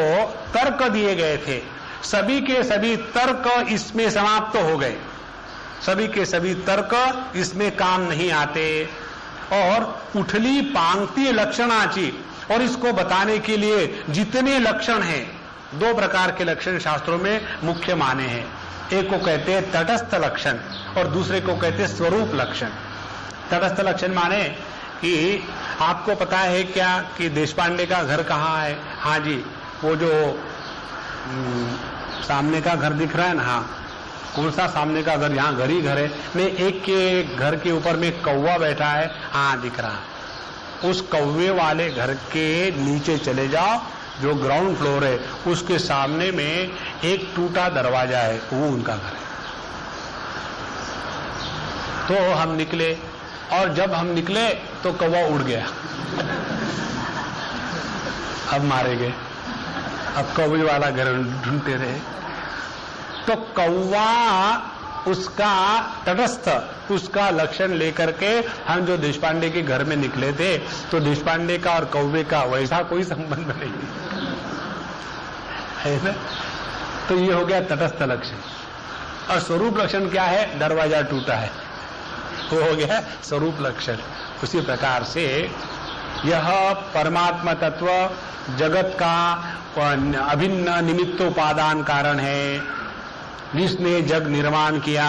तर्क दिए गए थे, सभी के सभी तर्क इसमें समाप्त हो गए। सभी के सभी तर्क इसमें काम नहीं आते। और उठली पांक्ति लक्षणाची, और इसको बताने के लिए जितने लक्षण हैं, 2 प्रकार के लक्षण शास्त्रों में मुख्य माने हैं। एक को कहते हैं तटस्थ लक्षण और दूसरे को कहते हैं स्वरूप लक्षण। तटस्थ लक्षण माने कि आपको पता है क्या कि देशपांडे का घर कहाँ है? हाँ जी, वो जो सामने का घर दिख रहा है ना, हाँ, कौन सा सामने का घर? यहाँ घर ही घर है। नहीं, एक के घर के ऊपर में कौवा बैठा है, हाँ दिख रहा है। उस कौवे वाले घर के नीचे चले जाओ, जो ग्राउंड फ्लोर है उसके सामने में एक टूटा दरवाजा है, वो उनका घर है। तो हम निकले और जब हम निकले तो कौवा उड़ गया। अब मारे गए, अब कौवे वाला घर ढूंढते रहे। तो कौवा उसका तटस्थ, उसका लक्षण लेकर के हम जो देशपांडे के घर में निकले थे, तो देशपांडे का और कौवे का वैसा कोई संबंध नहीं है ना। तो ये हो गया तटस्थ लक्षण। और स्वरूप लक्षण क्या है? दरवाजा टूटा है, वो हो गया स्वरूप लक्षण। उसी प्रकार से यह परमात्मा तत्व जगत का अभिन्न निमित्त उपादान कारण है, जिसने जग निर्माण किया,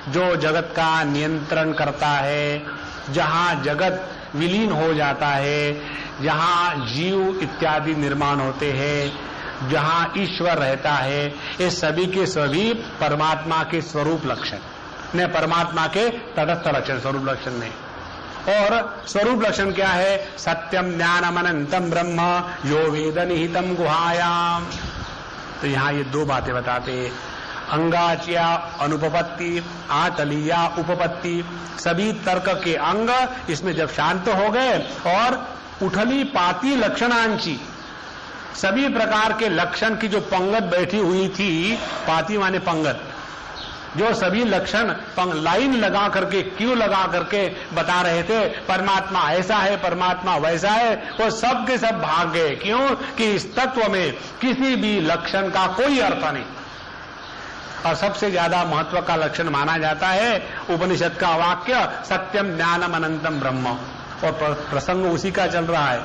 जो जगत का नियंत्रण करता है, जहां जगत विलीन हो जाता है, जहां जीव इत्यादि निर्माण होते हैं, जहां ईश्वर रहता है, ये सभी के सभी परमात्मा के स्वरूप लक्षण ने, परमात्मा के तटस्थ लक्षण, स्वरूप लक्षण नहीं। और स्वरूप लक्षण क्या है? सत्यम ज्ञानम अनंतम ब्रह्म यो वेद निहितम गुहायाम। तो यहां ये 2 बातें बताते हैं, अंगाचिया अनुपपत्ति आटलिया उपपत्ति। सभी तर्क के अंग इसमें जब शांत हो गए और उठली पाती लक्षणांची, सभी प्रकार के लक्षण की जो पंगत बैठी हुई थी, पाती माने पंगत, जो सभी लक्षण लाइन लगा करके, क्यों लगा करके बता रहे थे परमात्मा ऐसा है, परमात्मा वैसा है, वो सब के सब भाग गए। क्यों? कि इस तत्व में किसी भी लक्षण का कोई अर्थ नहीं। और सबसे ज्यादा महत्व का लक्षण माना जाता है उपनिषद का वाक्य सत्यम ज्ञानम अनंतम ब्रह्म। और प्रसंग उसी का चल रहा है।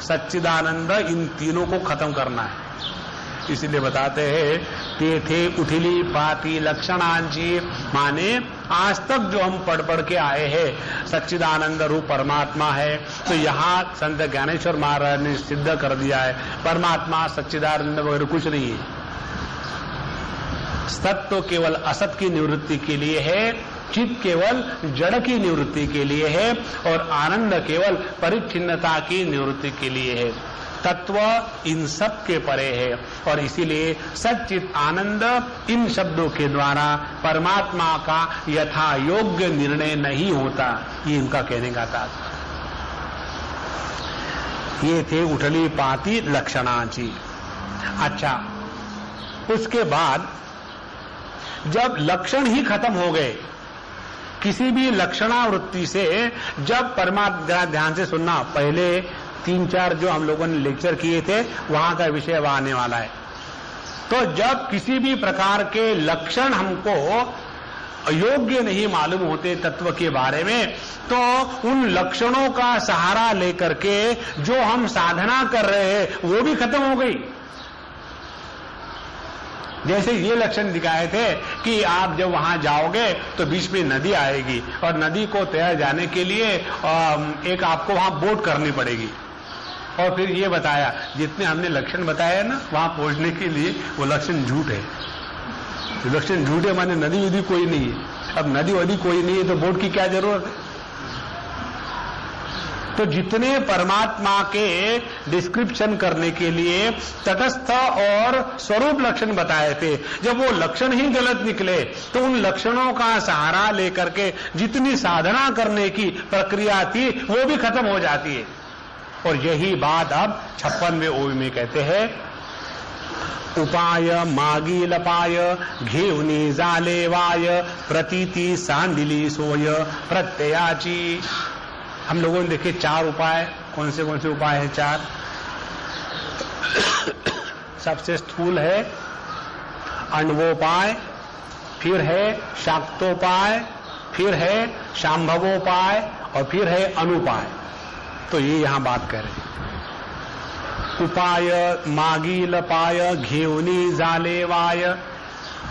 सच्चिदानंद इन तीनों को खत्म करना है। इसीलिए बताते हैं तेथे उठिली पाती लक्षणांची, माने आज तक जो हम पढ़ के आए हैं सच्चिदानंद रूप परमात्मा है, तो यहाँ संत ज्ञानेश्वर महाराज ने सिद्ध कर दिया है परमात्मा सच्चिदानंद वगैरह कुछ नहीं है। सत तो केवल असत की निवृत्ति के लिए है, चित केवल जड़ की निवृत्ति के लिए है, और आनंद केवल परिच्छिन्नता की निवृत्ति के लिए है। तत्व इन सब के परे है, और इसीलिए सच्चित आनंद इन शब्दों के द्वारा परमात्मा का यथा योग्य निर्णय नहीं होता। ये इनका कहने का तात्पर्य। ये थे उठली पाती लक्षणाची। अच्छा, उसके बाद जब लक्षण ही खत्म हो गए, किसी भी लक्षणावृत्ति से जब परमात्मा ध्यान से सुनना, पहले 3-4 जो हम लोगों ने लेक्चर किए थे वहां का विषय वहां आने वाला है। तो जब किसी भी प्रकार के लक्षण हमको अयोग्य नहीं मालूम होते तत्व के बारे में, तो उन लक्षणों का सहारा लेकर के जो हम साधना कर रहे हैं वो भी खत्म हो गई। जैसे ये लक्षण दिखाए थे कि आप जब वहां जाओगे तो बीच में नदी आएगी, और नदी को तैर जाने के लिए एक आपको वहां बोट करनी पड़ेगी। और फिर ये बताया जितने हमने लक्षण बताए ना वहां पहुंचने के लिए, वो लक्षण झूठ है। लक्षण झूठ है माने नदी वदी कोई नहीं है। अब नदी वदी कोई नहीं है तो बोट की क्या जरूरत है? तो जितने परमात्मा के डिस्क्रिप्शन करने के लिए तटस्थ और स्वरूप लक्षण बताए थे, जब वो लक्षण ही गलत निकले तो उन लक्षणों का सहारा लेकर के जितनी साधना करने की प्रक्रिया थी वो भी खत्म हो जाती है। और यही बात अब 56वें ओवी में कहते हैं, उपाय मागी लपाय घेऊनी जालेवाय प्रतीति सांडिली सोय प्रत्ययाची। हम लोगों ने देखे 4 उपाय। कौन से उपाय है? 4। सबसे स्थूल है अण्वोपाय, फिर है शाक्तोपाय, फिर है शांभवोपाय, और फिर है अनुपाय। तो ये यहां बात कर रहे हैं। उपाय मागी लपाय घेऊनी जालेवाय,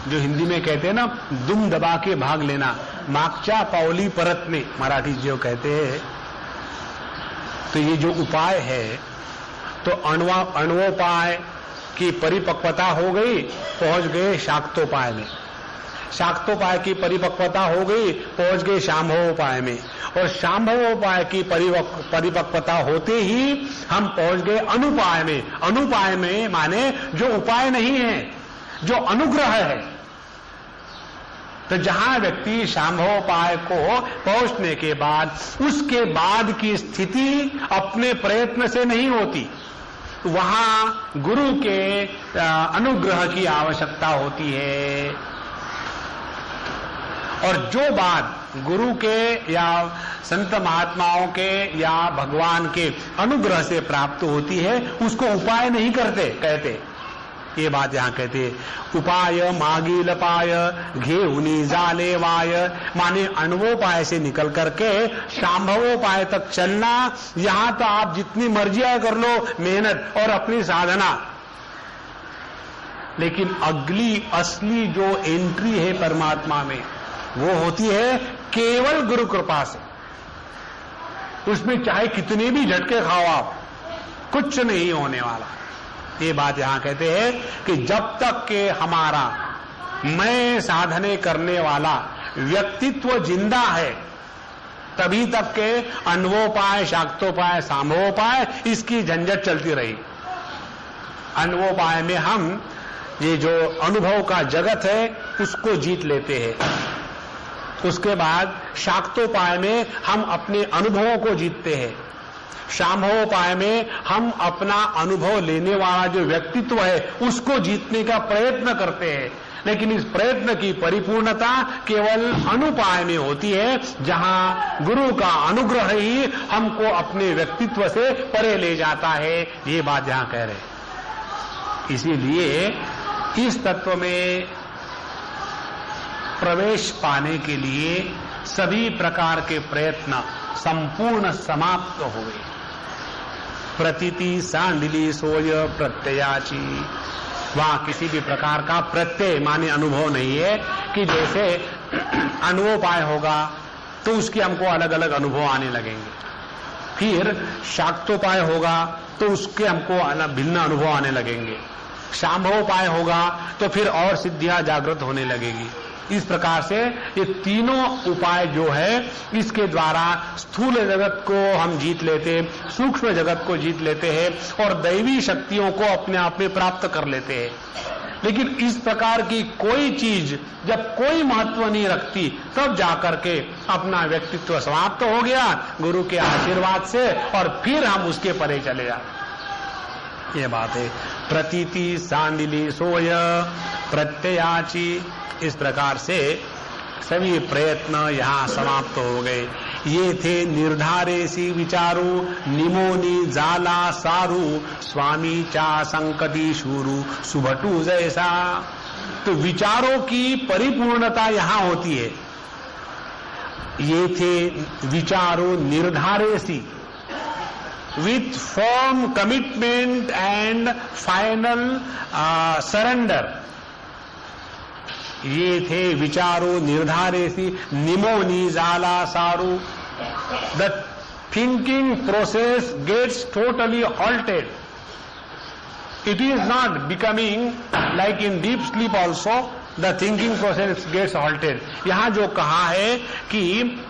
जो हिंदी में कहते हैं ना दुम दबा के भाग लेना, मागच्या पावली परतने मराठी जो कहते हैं। तो ये जो उपाय है, तो अण्वोपाय की परिपक्वता हो गई, पहुंच गए शाक्तोपाय में। शाक्तोपाय की परिपक्वता हो गई, पहुंच गए शांभवोपाय में। और शांभवोपाय की परिपक्वता होते ही हम पहुंच गए अनुपाय में। अनुपाय में माने जो उपाय नहीं है, जो अनुग्रह है। तो जहां व्यक्ति शांभवोपाय को पहुंचने के बाद उसके बाद की स्थिति अपने प्रयत्न से नहीं होती, वहां गुरु के अनुग्रह की आवश्यकता होती है। और जो बात गुरु के या संत महात्माओं के या भगवान के अनुग्रह से प्राप्त होती है उसको उपाय नहीं कहते। ये बात यहां कहते हैं। उपाय मागी लपाय घेऊनी जालेवाय, माने अण्वोपाय से निकल करके शांभवोपाय तक चलना। यहां तो आप जितनी मर्जी कर लो मेहनत और अपनी साधना, लेकिन अगली असली जो एंट्री है परमात्मा में वो होती है केवल गुरु कृपा से। उसमें चाहे कितने भी झटके खाओ आप, कुछ नहीं होने वाला। ये बात यहां कहते हैं कि जब तक के हमारा मैं साधने करने वाला व्यक्तित्व जिंदा है, तभी तक के अण्वोपाय शाक्तोपाय शांभवोपाय इसकी झंझट चलती रही। अण्वोपाय में हम ये जो अनुभव का जगत है उसको जीत लेते हैं। उसके बाद शाक्तोपाय में हम अपने अनुभवों को जीतते हैं। शांभवोपाय में हम अपना अनुभव लेने वाला जो व्यक्तित्व है उसको जीतने का प्रयत्न करते हैं। लेकिन इस प्रयत्न की परिपूर्णता केवल अनुपाय में होती है, जहां गुरु का अनुग्रह ही हमको अपने व्यक्तित्व से परे ले जाता है। ये बात यहां कह रहे हैं। इसीलिए इस तत्व में प्रवेश पाने के लिए सभी प्रकार के प्रयत्न संपूर्ण समाप्त हुए। प्रतीति सांडिली सोय प्रत्ययाची, वहां किसी भी प्रकार का प्रत्यय माने अनुभव नहीं है कि जैसे अनुभवोपाय होगा तो उसके हमको अलग अलग अनुभव आने लगेंगे, फिर शाक्तोपाय होगा तो उसके हमको भिन्न अनुभव आने लगेंगे, शांभवोपाय होगा तो फिर और सिद्धियां जागृत होने लगेगी। इस प्रकार से ये तीनों उपाय जो है इसके द्वारा स्थूल जगत को हम जीत लेते, सूक्ष्म जगत को जीत लेते हैं और दैवी शक्तियों को अपने आप में प्राप्त कर लेते हैं। लेकिन इस प्रकार की कोई चीज जब कोई महत्व नहीं रखती तब जाकर के अपना व्यक्तित्व समाप्त हो गया गुरु के आशीर्वाद से और फिर हम उसके परे चले जाते। ये बात है। प्रतीति सांडिली सोय प्रत्ययाची, इस प्रकार से सभी प्रयत्न यहाँ समाप्त हो गए। ये थे निर्धारेसी विचारू निमोनी जाला सारू स्वामी चा संकटी शूरू सुभटू जैसा। तो विचारों की परिपूर्णता यहाँ होती है। ये थे विचारो निर्धारेसी with firm commitment and final surrender। ये थे विचारो निर्धारेसी निमोनी जाला सारू। The thinking process gets totally halted. It is not becoming like in deep sleep also the thinking process gets halted। यहाँ जो कहा है कि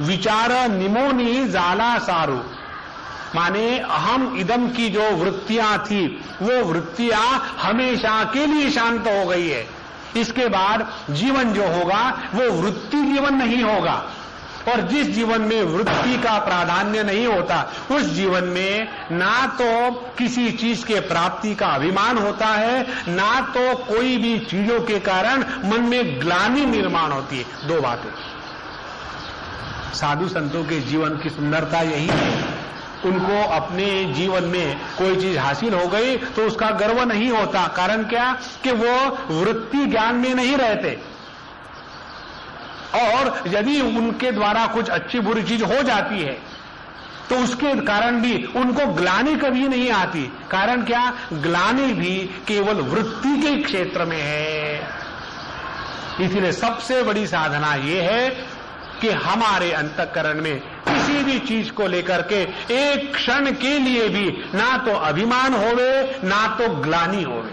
विचार निमोनी जाला सारू, माने अहम इदम की जो वृत्तियां थी वो वृत्तियां हमेशा के लिए शांत हो गई है। इसके बाद जीवन जो होगा वो वृत्ति जीवन नहीं होगा, और जिस जीवन में वृत्ति का प्राधान्य नहीं होता उस जीवन में ना तो किसी चीज के प्राप्ति का अभिमान होता है, ना तो कोई भी चीजों के कारण मन में ग्लानि निर्माण होती है। दो बातें। साधु संतों के जीवन की सुंदरता यही है, उनको अपने जीवन में कोई चीज हासिल हो गई तो उसका गर्व नहीं होता। कारण क्या कि वो वृत्ति ज्ञान में नहीं रहते, और यदि उनके द्वारा कुछ अच्छी बुरी चीज हो जाती है तो उसके कारण भी उनको ग्लानि कभी नहीं आती। कारण क्या, ग्लानि भी केवल वृत्ति के क्षेत्र में है। इसलिए सबसे बड़ी साधना यह है कि हमारे अंतःकरण में किसी भी चीज को लेकर के एक क्षण के लिए भी ना तो अभिमान होवे ना तो ग्लानि होवे।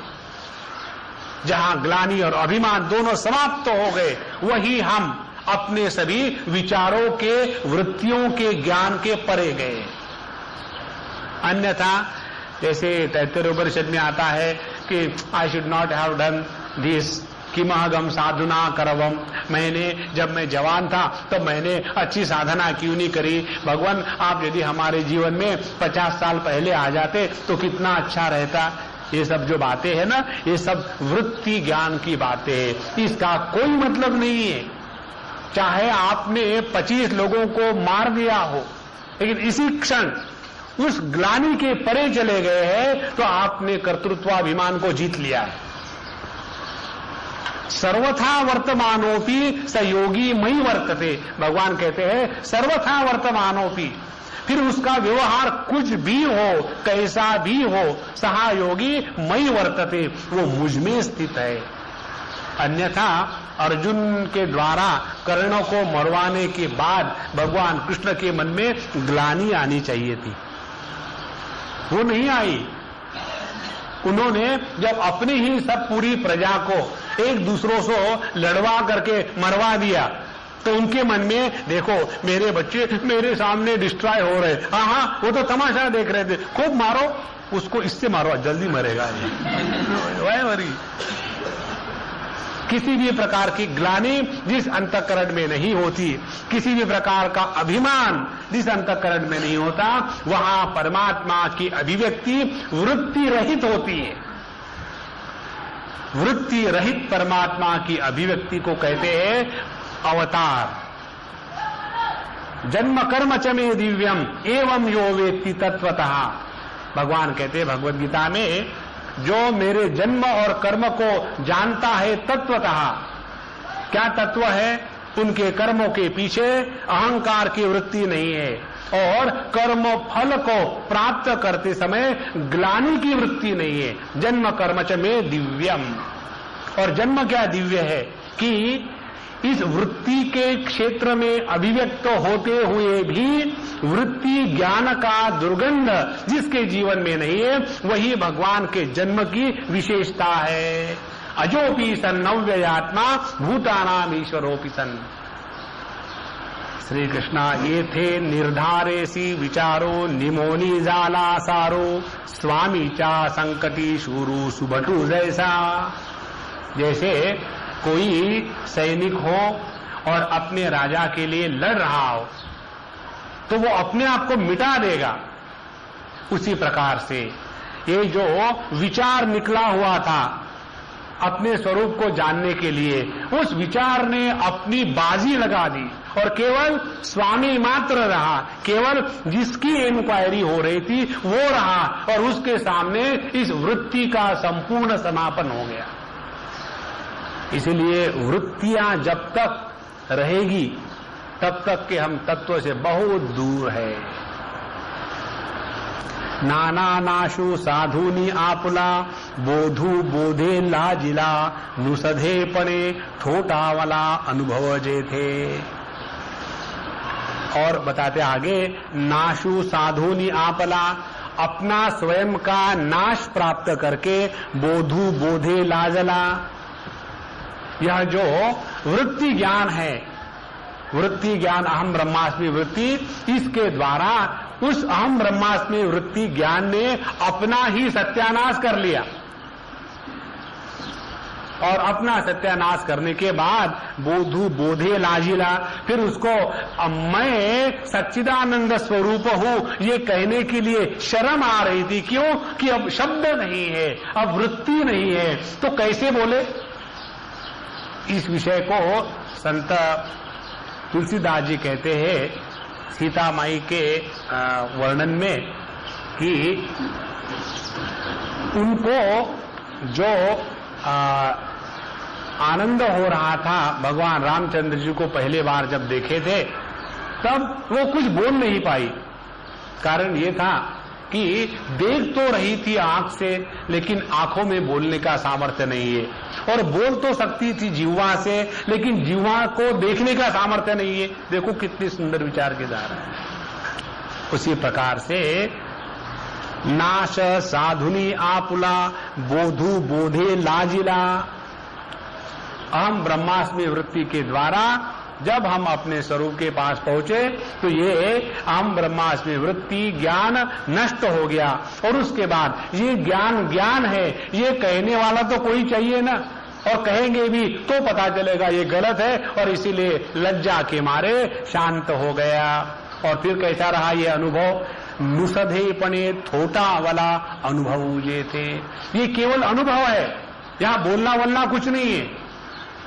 जहां ग्लानि और अभिमान दोनों समाप्त हो गए वही हम अपने सभी विचारों के वृत्तियों के ज्ञान के परे गए। अन्यथा जैसे तैत्तिरीयोपनिषद में आता है कि I should not have done this किमहगम साधुना करवम, जब मैं जवान था तो मैंने अच्छी साधना क्यों नहीं करी। भगवान आप यदि हमारे जीवन में 50 साल पहले आ जाते तो कितना अच्छा रहता। ये सब जो बातें हैं ना, ये सब वृत्ति ज्ञान की बातें हैं, इसका कोई मतलब नहीं है। चाहे आपने 25 लोगों को मार दिया हो, लेकिन इसी क्षण उस ग्लानि के परे चले गए हैं तो आपने कर्तृत्वाभिमान को जीत लिया है। सर्वथा वर्तमानोपि स योगी मई वर्तते, भगवान कहते हैं सर्वथा वर्तमानोपि, फिर उसका व्यवहार कुछ भी हो कैसा भी हो, सहा योगी मई वर्तते, वो मुझ में स्थित है। अन्यथा अर्जुन के द्वारा कर्णों को मरवाने के बाद भगवान कृष्ण के मन में ग्लानि आनी चाहिए थी, वो नहीं आई। उन्होंने जब अपनी ही सब पूरी प्रजा को एक दूसरों से लड़वा करके मरवा दिया तो उनके मन में देखो मेरे बच्चे मेरे सामने डिस्ट्रॉय हो रहे, हाँ वो तो तमाशा देख रहे थे, खूब मारो उसको, इससे मारो जल्दी मरेगा ये। किसी भी प्रकार की ग्लानि जिस अंतःकरण में नहीं होती, किसी भी प्रकार का अभिमान जिस अंतःकरण में नहीं होता, वहां परमात्मा की अभिव्यक्ति वृत्ति रहित होती है। वृत्ति रहित परमात्मा की अभिव्यक्ति को कहते हैं अवतार। जन्म कर्म च मे दिव्यम एवं यो वेत्ति तत्वतः, भगवान कहते हैं भगवद गीता में, जो मेरे जन्म और कर्म को जानता है तत्वतः। क्या तत्व है? उनके कर्मों के पीछे अहंकार की वृत्ति नहीं है, और कर्म फल को प्राप्त करते समय ग्लानि की वृत्ति नहीं है। जन्म कर्म च में दिव्यम। और जन्म क्या दिव्य है कि इस वृत्ति के क्षेत्र में अभिव्यक्त होते हुए भी वृत्ति ज्ञान का दुर्गंध जिसके जीवन में नहीं है, वही भगवान के जन्म की विशेषता है। अजोपि सन नव्ययात्मा भूतानाम ईश्वरोपि सन। श्री कृष्णा ये थे निर्धारेसी विचारो निमोनी जाला सारो स्वामी चा संकटी शूरु सुभटु जैसा। जैसे कोई सैनिक हो और अपने राजा के लिए लड़ रहा हो तो वो अपने आप को मिटा देगा, उसी प्रकार से ये जो विचार निकला हुआ था अपने स्वरूप को जानने के लिए, उस विचार ने अपनी बाजी लगा दी और केवल स्वामी मात्र रहा। केवल जिसकी इंक्वायरी हो रही थी वो रहा और उसके सामने इस वृत्ति का संपूर्ण समापन हो गया। इसलिए वृत्तियां जब तक रहेगी तब तक के हम तत्व से बहुत दूर है। नाना नाशु साधुनी आपुला बोधु बोधे लाजिला नुसधे पणे ठोटावला अनुभव जे थे। और बताते आगे, नाशु साधुनी आपला, अपना स्वयं का नाश प्राप्त करके बोधु बोधे लाजला। यह जो वृत्ति ज्ञान है, वृत्ति ज्ञान अहम ब्रह्मास्मि वृत्ति, इसके द्वारा उस अहम ब्रह्मास्मि वृत्ति ज्ञान ने अपना ही सत्यानाश कर लिया। और अपना सत्यानाश करने के बाद बोधु बोधे लाजिला, फिर उसको मैं सच्चिदानंद स्वरूप हूं ये कहने के लिए शर्म आ रही थी। क्यों? कि अब शब्द नहीं है, अब वृत्ति नहीं है, तो कैसे बोले। इस विषय को संत तुलसीदास जी कहते हैं सीता माई के वर्णन में कि उनको जो आनंद हो रहा था भगवान रामचंद्र जी को पहले बार जब देखे थे, तब वो कुछ बोल नहीं पाई। कारण ये था कि देख तो रही थी आंख से, लेकिन आंखों में बोलने का सामर्थ्य नहीं है। और बोल तो सकती थी जिह्वा से, लेकिन जिह्वा को देखने का सामर्थ्य नहीं है। देखो कितनी सुंदर विचार के जा रहा है। उसी प्रकार से नाश साधुनी आपुला बोधु बोधे लाजिला, अहम ब्रह्मास्मि वृत्ति के द्वारा जब हम अपने स्वरूप के पास पहुंचे तो ये अहम ब्रह्मास्मि वृत्ति ज्ञान नष्ट हो गया। और उसके बाद ये ज्ञान ज्ञान है ये कहने वाला तो कोई चाहिए ना, और कहेंगे भी तो पता चलेगा ये गलत है, और इसीलिए लज्जा के मारे शांत हो गया। और फिर कैसा रहा ये अनुभव? नुसधे पने थोटा वाला अनुभव ये थे। ये केवल अनुभव है, यहां बोलना वलना कुछ नहीं है।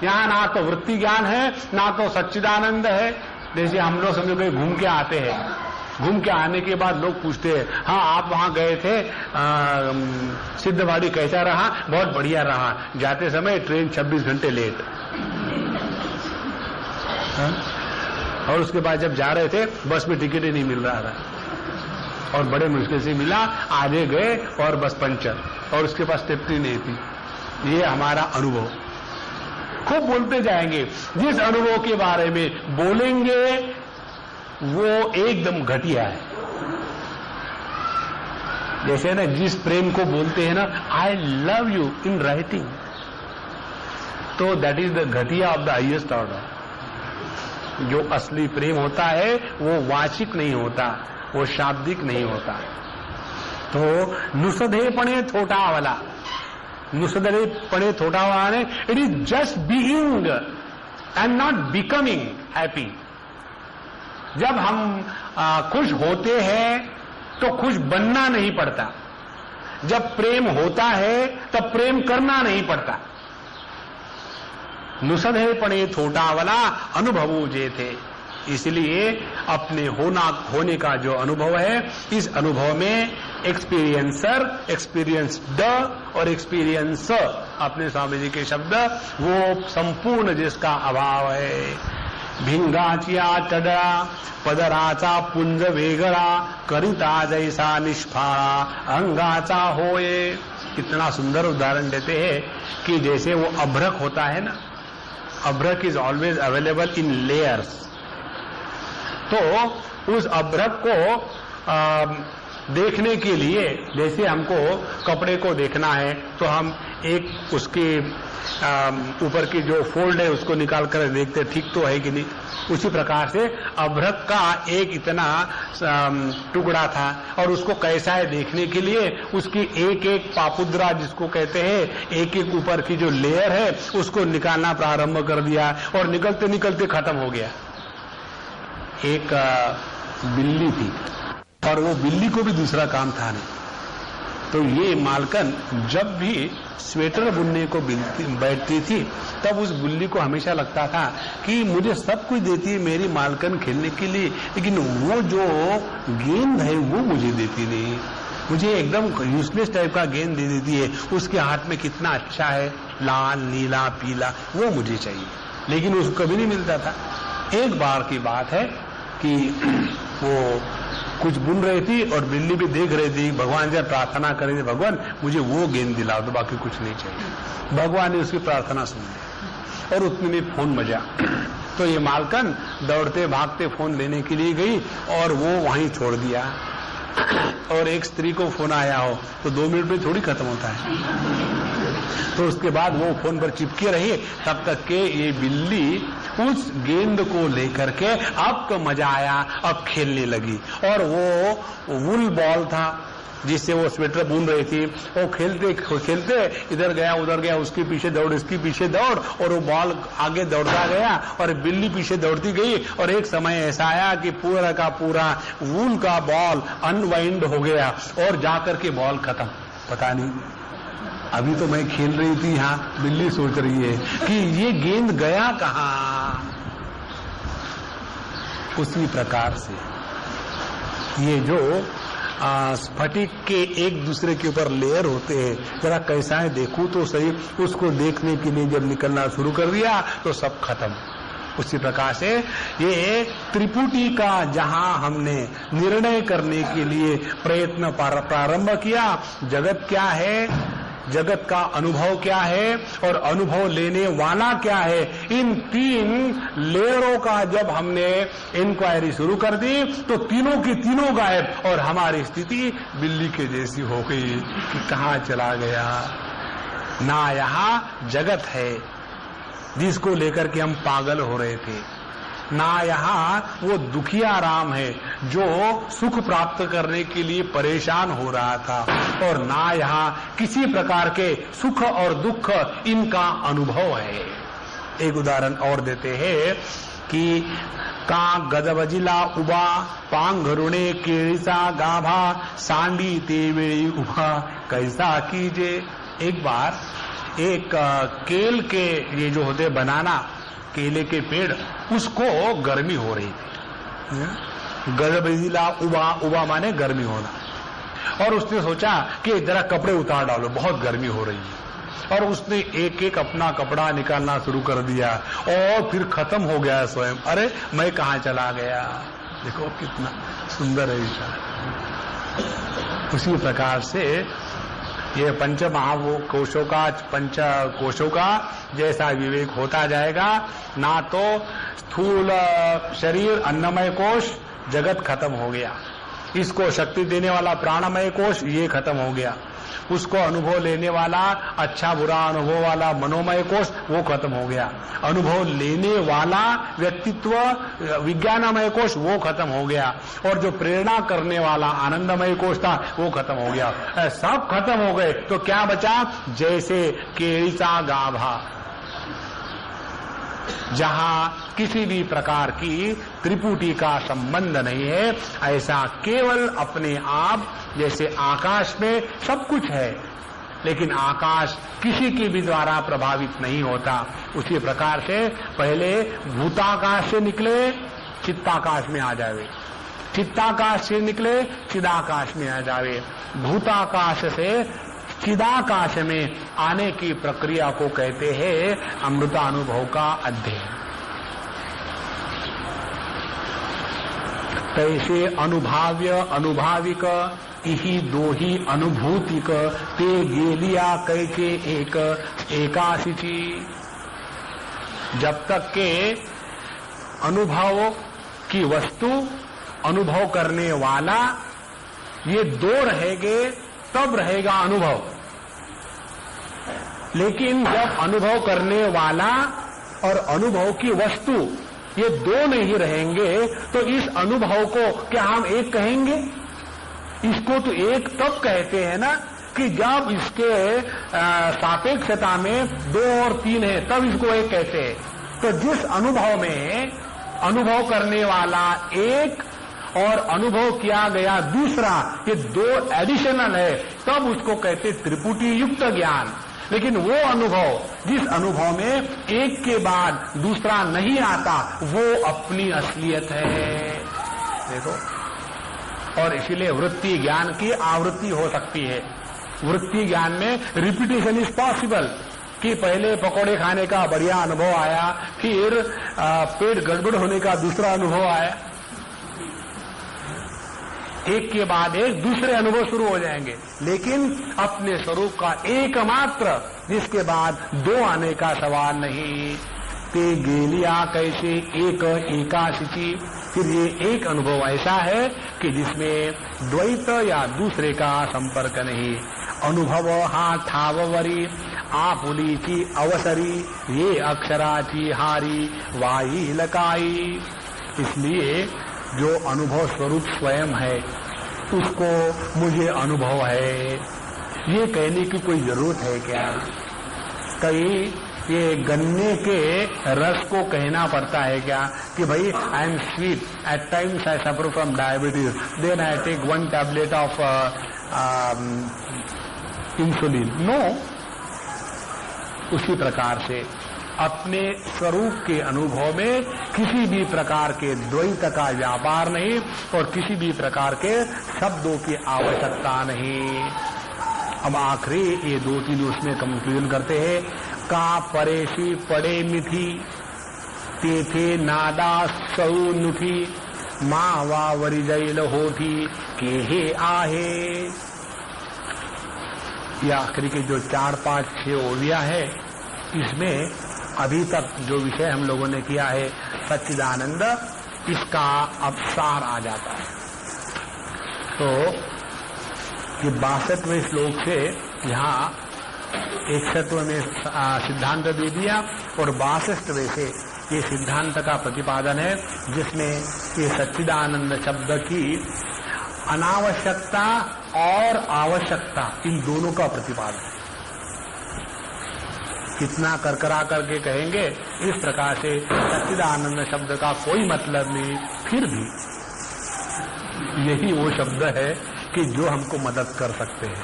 यहां ना तो वृत्ति ज्ञान है ना तो सच्चिदानंद है। जैसे हम लोग समझो कहीं घूम के आते हैं, घूम के आने के बाद लोग पूछते हैं, हाँ आप वहां गए थे सिद्धवाड़ी कैसा रहा? बहुत बढ़िया रहा। जाते समय ट्रेन 26 घंटे लेट। और उसके बाद जब जा रहे थे बस में टिकट ही नहीं मिल रहा था, और बड़े मुश्किल से मिला। आगे गए और बस पंचर, और उसके पास स्टेपनी नहीं थी। ये हमारा अनुभव। खूब बोलते जाएंगे, जिस अनुभव के बारे में बोलेंगे वो एकदम घटिया है। जैसे ना जिस प्रेम को बोलते हैं ना, I love you in writing, तो दैट इज द घटिया ऑफ द हाईएस्ट ऑर्डर। जो असली प्रेम होता है वो वाचिक नहीं होता, वो शाब्दिक नहीं होता। तो नुसधे पणे थोटा वाला, नुसधे पणे थोटा वाला ने, it is just being and not becoming happy. जब हम खुश होते हैं तो खुश बनना नहीं पड़ता, जब प्रेम होता है तब प्रेम करना नहीं पड़ता। नुसधे पणे थोटा वाला अनुभव जे थे। इसलिए अपने होने का जो अनुभव है, इस अनुभव में एक्सपीरियंसर, एक्सपीरियंस्ड और एक्सपीरियंसर, अपने स्वामी जी के शब्द, वो संपूर्ण जिसका अभाव है। भिंगाचिया चढळा पदराचा पुंज वेगळा करिता जैसा निष्फाळा अंगाचा होय। कितना सुंदर उदाहरण देते हैं कि जैसे वो अभ्रक होता है ना, अभ्रक is always available in layers. तो उस अभ्रक को देखने के लिए जैसे हमको कपड़े को देखना है तो हम एक उसके ऊपर की जो फोल्ड है उसको निकाल कर देखते ठीक तो है कि नहीं, उसी प्रकार से अभ्रक का एक इतना टुकड़ा था और उसको कैसा है देखने के लिए उसकी एक एक पापुद्रा जिसको कहते हैं, एक एक ऊपर की जो लेयर है उसको निकालना प्रारंभ कर दिया और निकलते निकलते खत्म हो गया। एक बिल्ली थी और वो बिल्ली को भी दूसरा काम था नहीं, तो ये मालकन जब भी स्वेटर बुनने को बैठती थी तब उस बिल्ली को हमेशा लगता था कि मुझे सब कुछ देती है मेरी मालकन खेलने के लिए, लेकिन वो जो गेंद है वो मुझे देती नहीं, मुझे एकदम यूजलेस टाइप का गेंद दे देती है। उसके हाथ में कितना अच्छा है, लाल नीला पीला, वो मुझे चाहिए, लेकिन उसको कभी नहीं मिलता था। एक बार की बात है कि वो कुछ बुन रही थी और बिल्ली भी देख रही थी, भगवान से प्रार्थना कर रही थी, भगवान मुझे वो गेंद दिलाओ तो बाकी कुछ नहीं चाहिए। भगवान ने उसकी प्रार्थना सुन ली और उतने में फोन बजा तो ये मालकन दौड़ते भागते फोन लेने के लिए गई और वो वहीं छोड़ दिया। और एक स्त्री को फोन आया हो तो 2 मिनट में थोड़ी खत्म होता है, तो उसके बाद वो फोन पर चिपके रही तब तक के ये बिल्ली उस गेंद को लेकर के अब तो मजा आया, अब खेलने लगी। और वो वुल बॉल था जिससे वो स्वेटर बुन रही थी, वो खेलते खेलते इधर गया उधर गया, उसके पीछे दौड़ इसके पीछे दौड़ और वो बॉल आगे दौड़ता गया और बिल्ली पीछे दौड़ती गई। और एक समय ऐसा आया कि पूरा का पूरा वूल का बॉल अनवाइंड हो गया और जाकर के बॉल खत्म। पता नहीं, अभी तो मैं खेल रही थी, यहाँ बिल्ली सोच रही है कि ये गेंद गया कहाँ। उसी प्रकार से ये जो स्फटिक के एक दूसरे के ऊपर लेयर होते हैं, जरा कैसा है देखूं तो सही, उसको देखने के लिए जब निकलना शुरू कर दिया तो सब खत्म। उसी प्रकार से ये त्रिपुटी का जहां हमने निर्णय करने के लिए प्रयत्न प्रारंभ किया, जगत क्या है, जगत का अनुभव क्या है और अनुभव लेने वाला क्या है, इन 3 लेयरों का जब हमने इंक्वायरी शुरू कर दी तो तीनों की तीनों गायब और हमारी स्थिति बिल्ली के जैसी हो गई कि कहाँ चला गया। ना यहाँ जगत है जिसको लेकर के हम पागल हो रहे थे, ना यहाँ वो दुखिया राम है जो सुख प्राप्त करने के लिए परेशान हो रहा था, और ना यहाँ किसी प्रकार के सुख और दुख इनका अनुभव है। एक उदाहरण और देते हैं कि का गजबजिला उबा पांघरुणे केळीचा गाभा सांडी ते वेळी उभा कैसा कीजे। एक बार एक केल के ये जो होते बनाना केले के पेड़, उसको गर्मी हो रही थी। गजबजिला उबा, उबा माने गर्मी होना, और उसने सोचा कि जरा कपड़े उतार डालो, बहुत गर्मी हो रही है, और उसने एक एक अपना कपड़ा निकालना शुरू कर दिया और फिर खत्म हो गया स्वयं। अरे मैं कहाँ चला गया, देखो कितना सुंदर है विचार। उसी प्रकार से ये पंच कोशों का जैसा विवेक होता जाएगा, ना तो स्थूल शरीर अन्नमय कोश जगत खत्म हो गया, इसको शक्ति देने वाला प्राणमय कोश ये खत्म हो गया, उसको अनुभव लेने वाला अच्छा बुरा अनुभव वाला मनोमय कोश वो खत्म हो गया, अनुभव लेने वाला व्यक्तित्व विज्ञानमय कोश वो खत्म हो गया, और जो प्रेरणा करने वाला आनंदमय कोश था वो खत्म हो गया। सब खत्म हो गए तो क्या बचा, जैसे केळीचा गाभा, जहां किसी भी प्रकार की त्रिपुटी का संबंध नहीं है, ऐसा केवल अपने आप, जैसे आकाश में सब कुछ है लेकिन आकाश किसी के भी द्वारा प्रभावित नहीं होता, उसी प्रकार से पहले भूताकाश से निकले चित्ताकाश में आ जावे, चित्ताकाश से निकले चिदाकाश में आ जावे, भूताकाश से चिदाकाश में आने की प्रक्रिया को कहते हैं अमृतानुभव का अध्ययन। तैसे अनुभाव्य अनुभाविक इही दोही अनुभूतिक ते गेलिया कैसे एक एकाशिची। जब तक के अनुभव की वस्तु अनुभव करने वाला ये दो रहेंगे तब रहेगा अनुभव। लेकिन जब अनुभव करने वाला और अनुभव की वस्तु ये दो नहीं रहेंगे तो इस अनुभव को क्या हम एक कहेंगे? इसको तो एक तब कहते हैं ना कि जब इसके सापेक्षता में 2 और 3 है तब इसको एक कहते हैं। तो जिस अनुभव में अनुभव करने वाला एक और अनुभव किया गया दूसरा, ये 2 एडिशनल है, तब उसको कहते त्रिपुटी युक्त ज्ञान। लेकिन वो अनुभव जिस अनुभव में एक के बाद दूसरा नहीं आता वो अपनी असलियत है। देखो, और इसीलिए वृत्ति ज्ञान की आवृत्ति हो सकती है। वृत्ति ज्ञान में रिपीटेशन इज पॉसिबल कि पहले पकौड़े खाने का बढ़िया अनुभव आया, फिर पेट गड़बड़ होने का दूसरा अनुभव आया, एक के बाद एक दूसरे अनुभव शुरू हो जाएंगे। लेकिन अपने स्वरूप का एकमात्र जिसके बाद 2 आने का सवाल नहीं। ते गेलिया कैसे एक एकाशिची। फिर ये एक अनुभव ऐसा है कि जिसमें द्वैत या दूसरे का संपर्क नहीं। अनुभव हा ठाववरी आपुलीची अवसरी ये अक्षराची हारी वाई लकाई। इसलिए जो अनुभव स्वरूप स्वयं है उसको मुझे अनुभव है ये कहने की कोई जरूरत है क्या? कहीं ये गन्ने के रस को कहना पड़ता है क्या कि भाई I am sweet, at times I suffer from diabetes, then I take 1 tablet of insulin? No. उसी प्रकार से अपने स्वरूप के अनुभव में किसी भी प्रकार के द्वैत का व्यापार नहीं और किसी भी प्रकार के शब्दों की आवश्यकता नहीं। अब आखिरी ये 2-3 उसमें कंक्लूजन करते हैं। का परेशी पड़े मिथी तेथे नादा सौ नुठी माँ वा वरिजैल होठी के हे आहे। ये आखिरी के जो 4, 5, 6 ओलियां है इसमें अभी तक जो विषय हम लोगों ने किया है सच्चिदानंद, इसका अब सार आ जाता है। तो ये 62वें श्लोक से यहाँ 61वें में सिद्धांत दे दिया और 62वें से ये सिद्धांत का प्रतिपादन है जिसमें ये सच्चिदानंद शब्द की अनावश्यकता और आवश्यकता इन दोनों का प्रतिपादन है। कितना करकरा करके कहेंगे इस प्रकार से सच्चिदानंद शब्द का कोई मतलब नहीं, फिर भी यही वो शब्द है कि जो हमको मदद कर सकते हैं।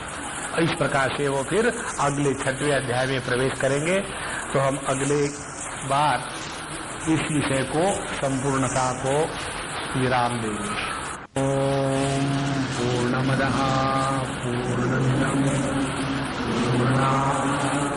इस प्रकार से वो फिर अगले 6वें अध्याय में प्रवेश करेंगे। तो हम अगले बार इस विषय को संपूर्णता को विराम देंगे। ओम पूर्णमदः पूर्णमिदं पूर्णात्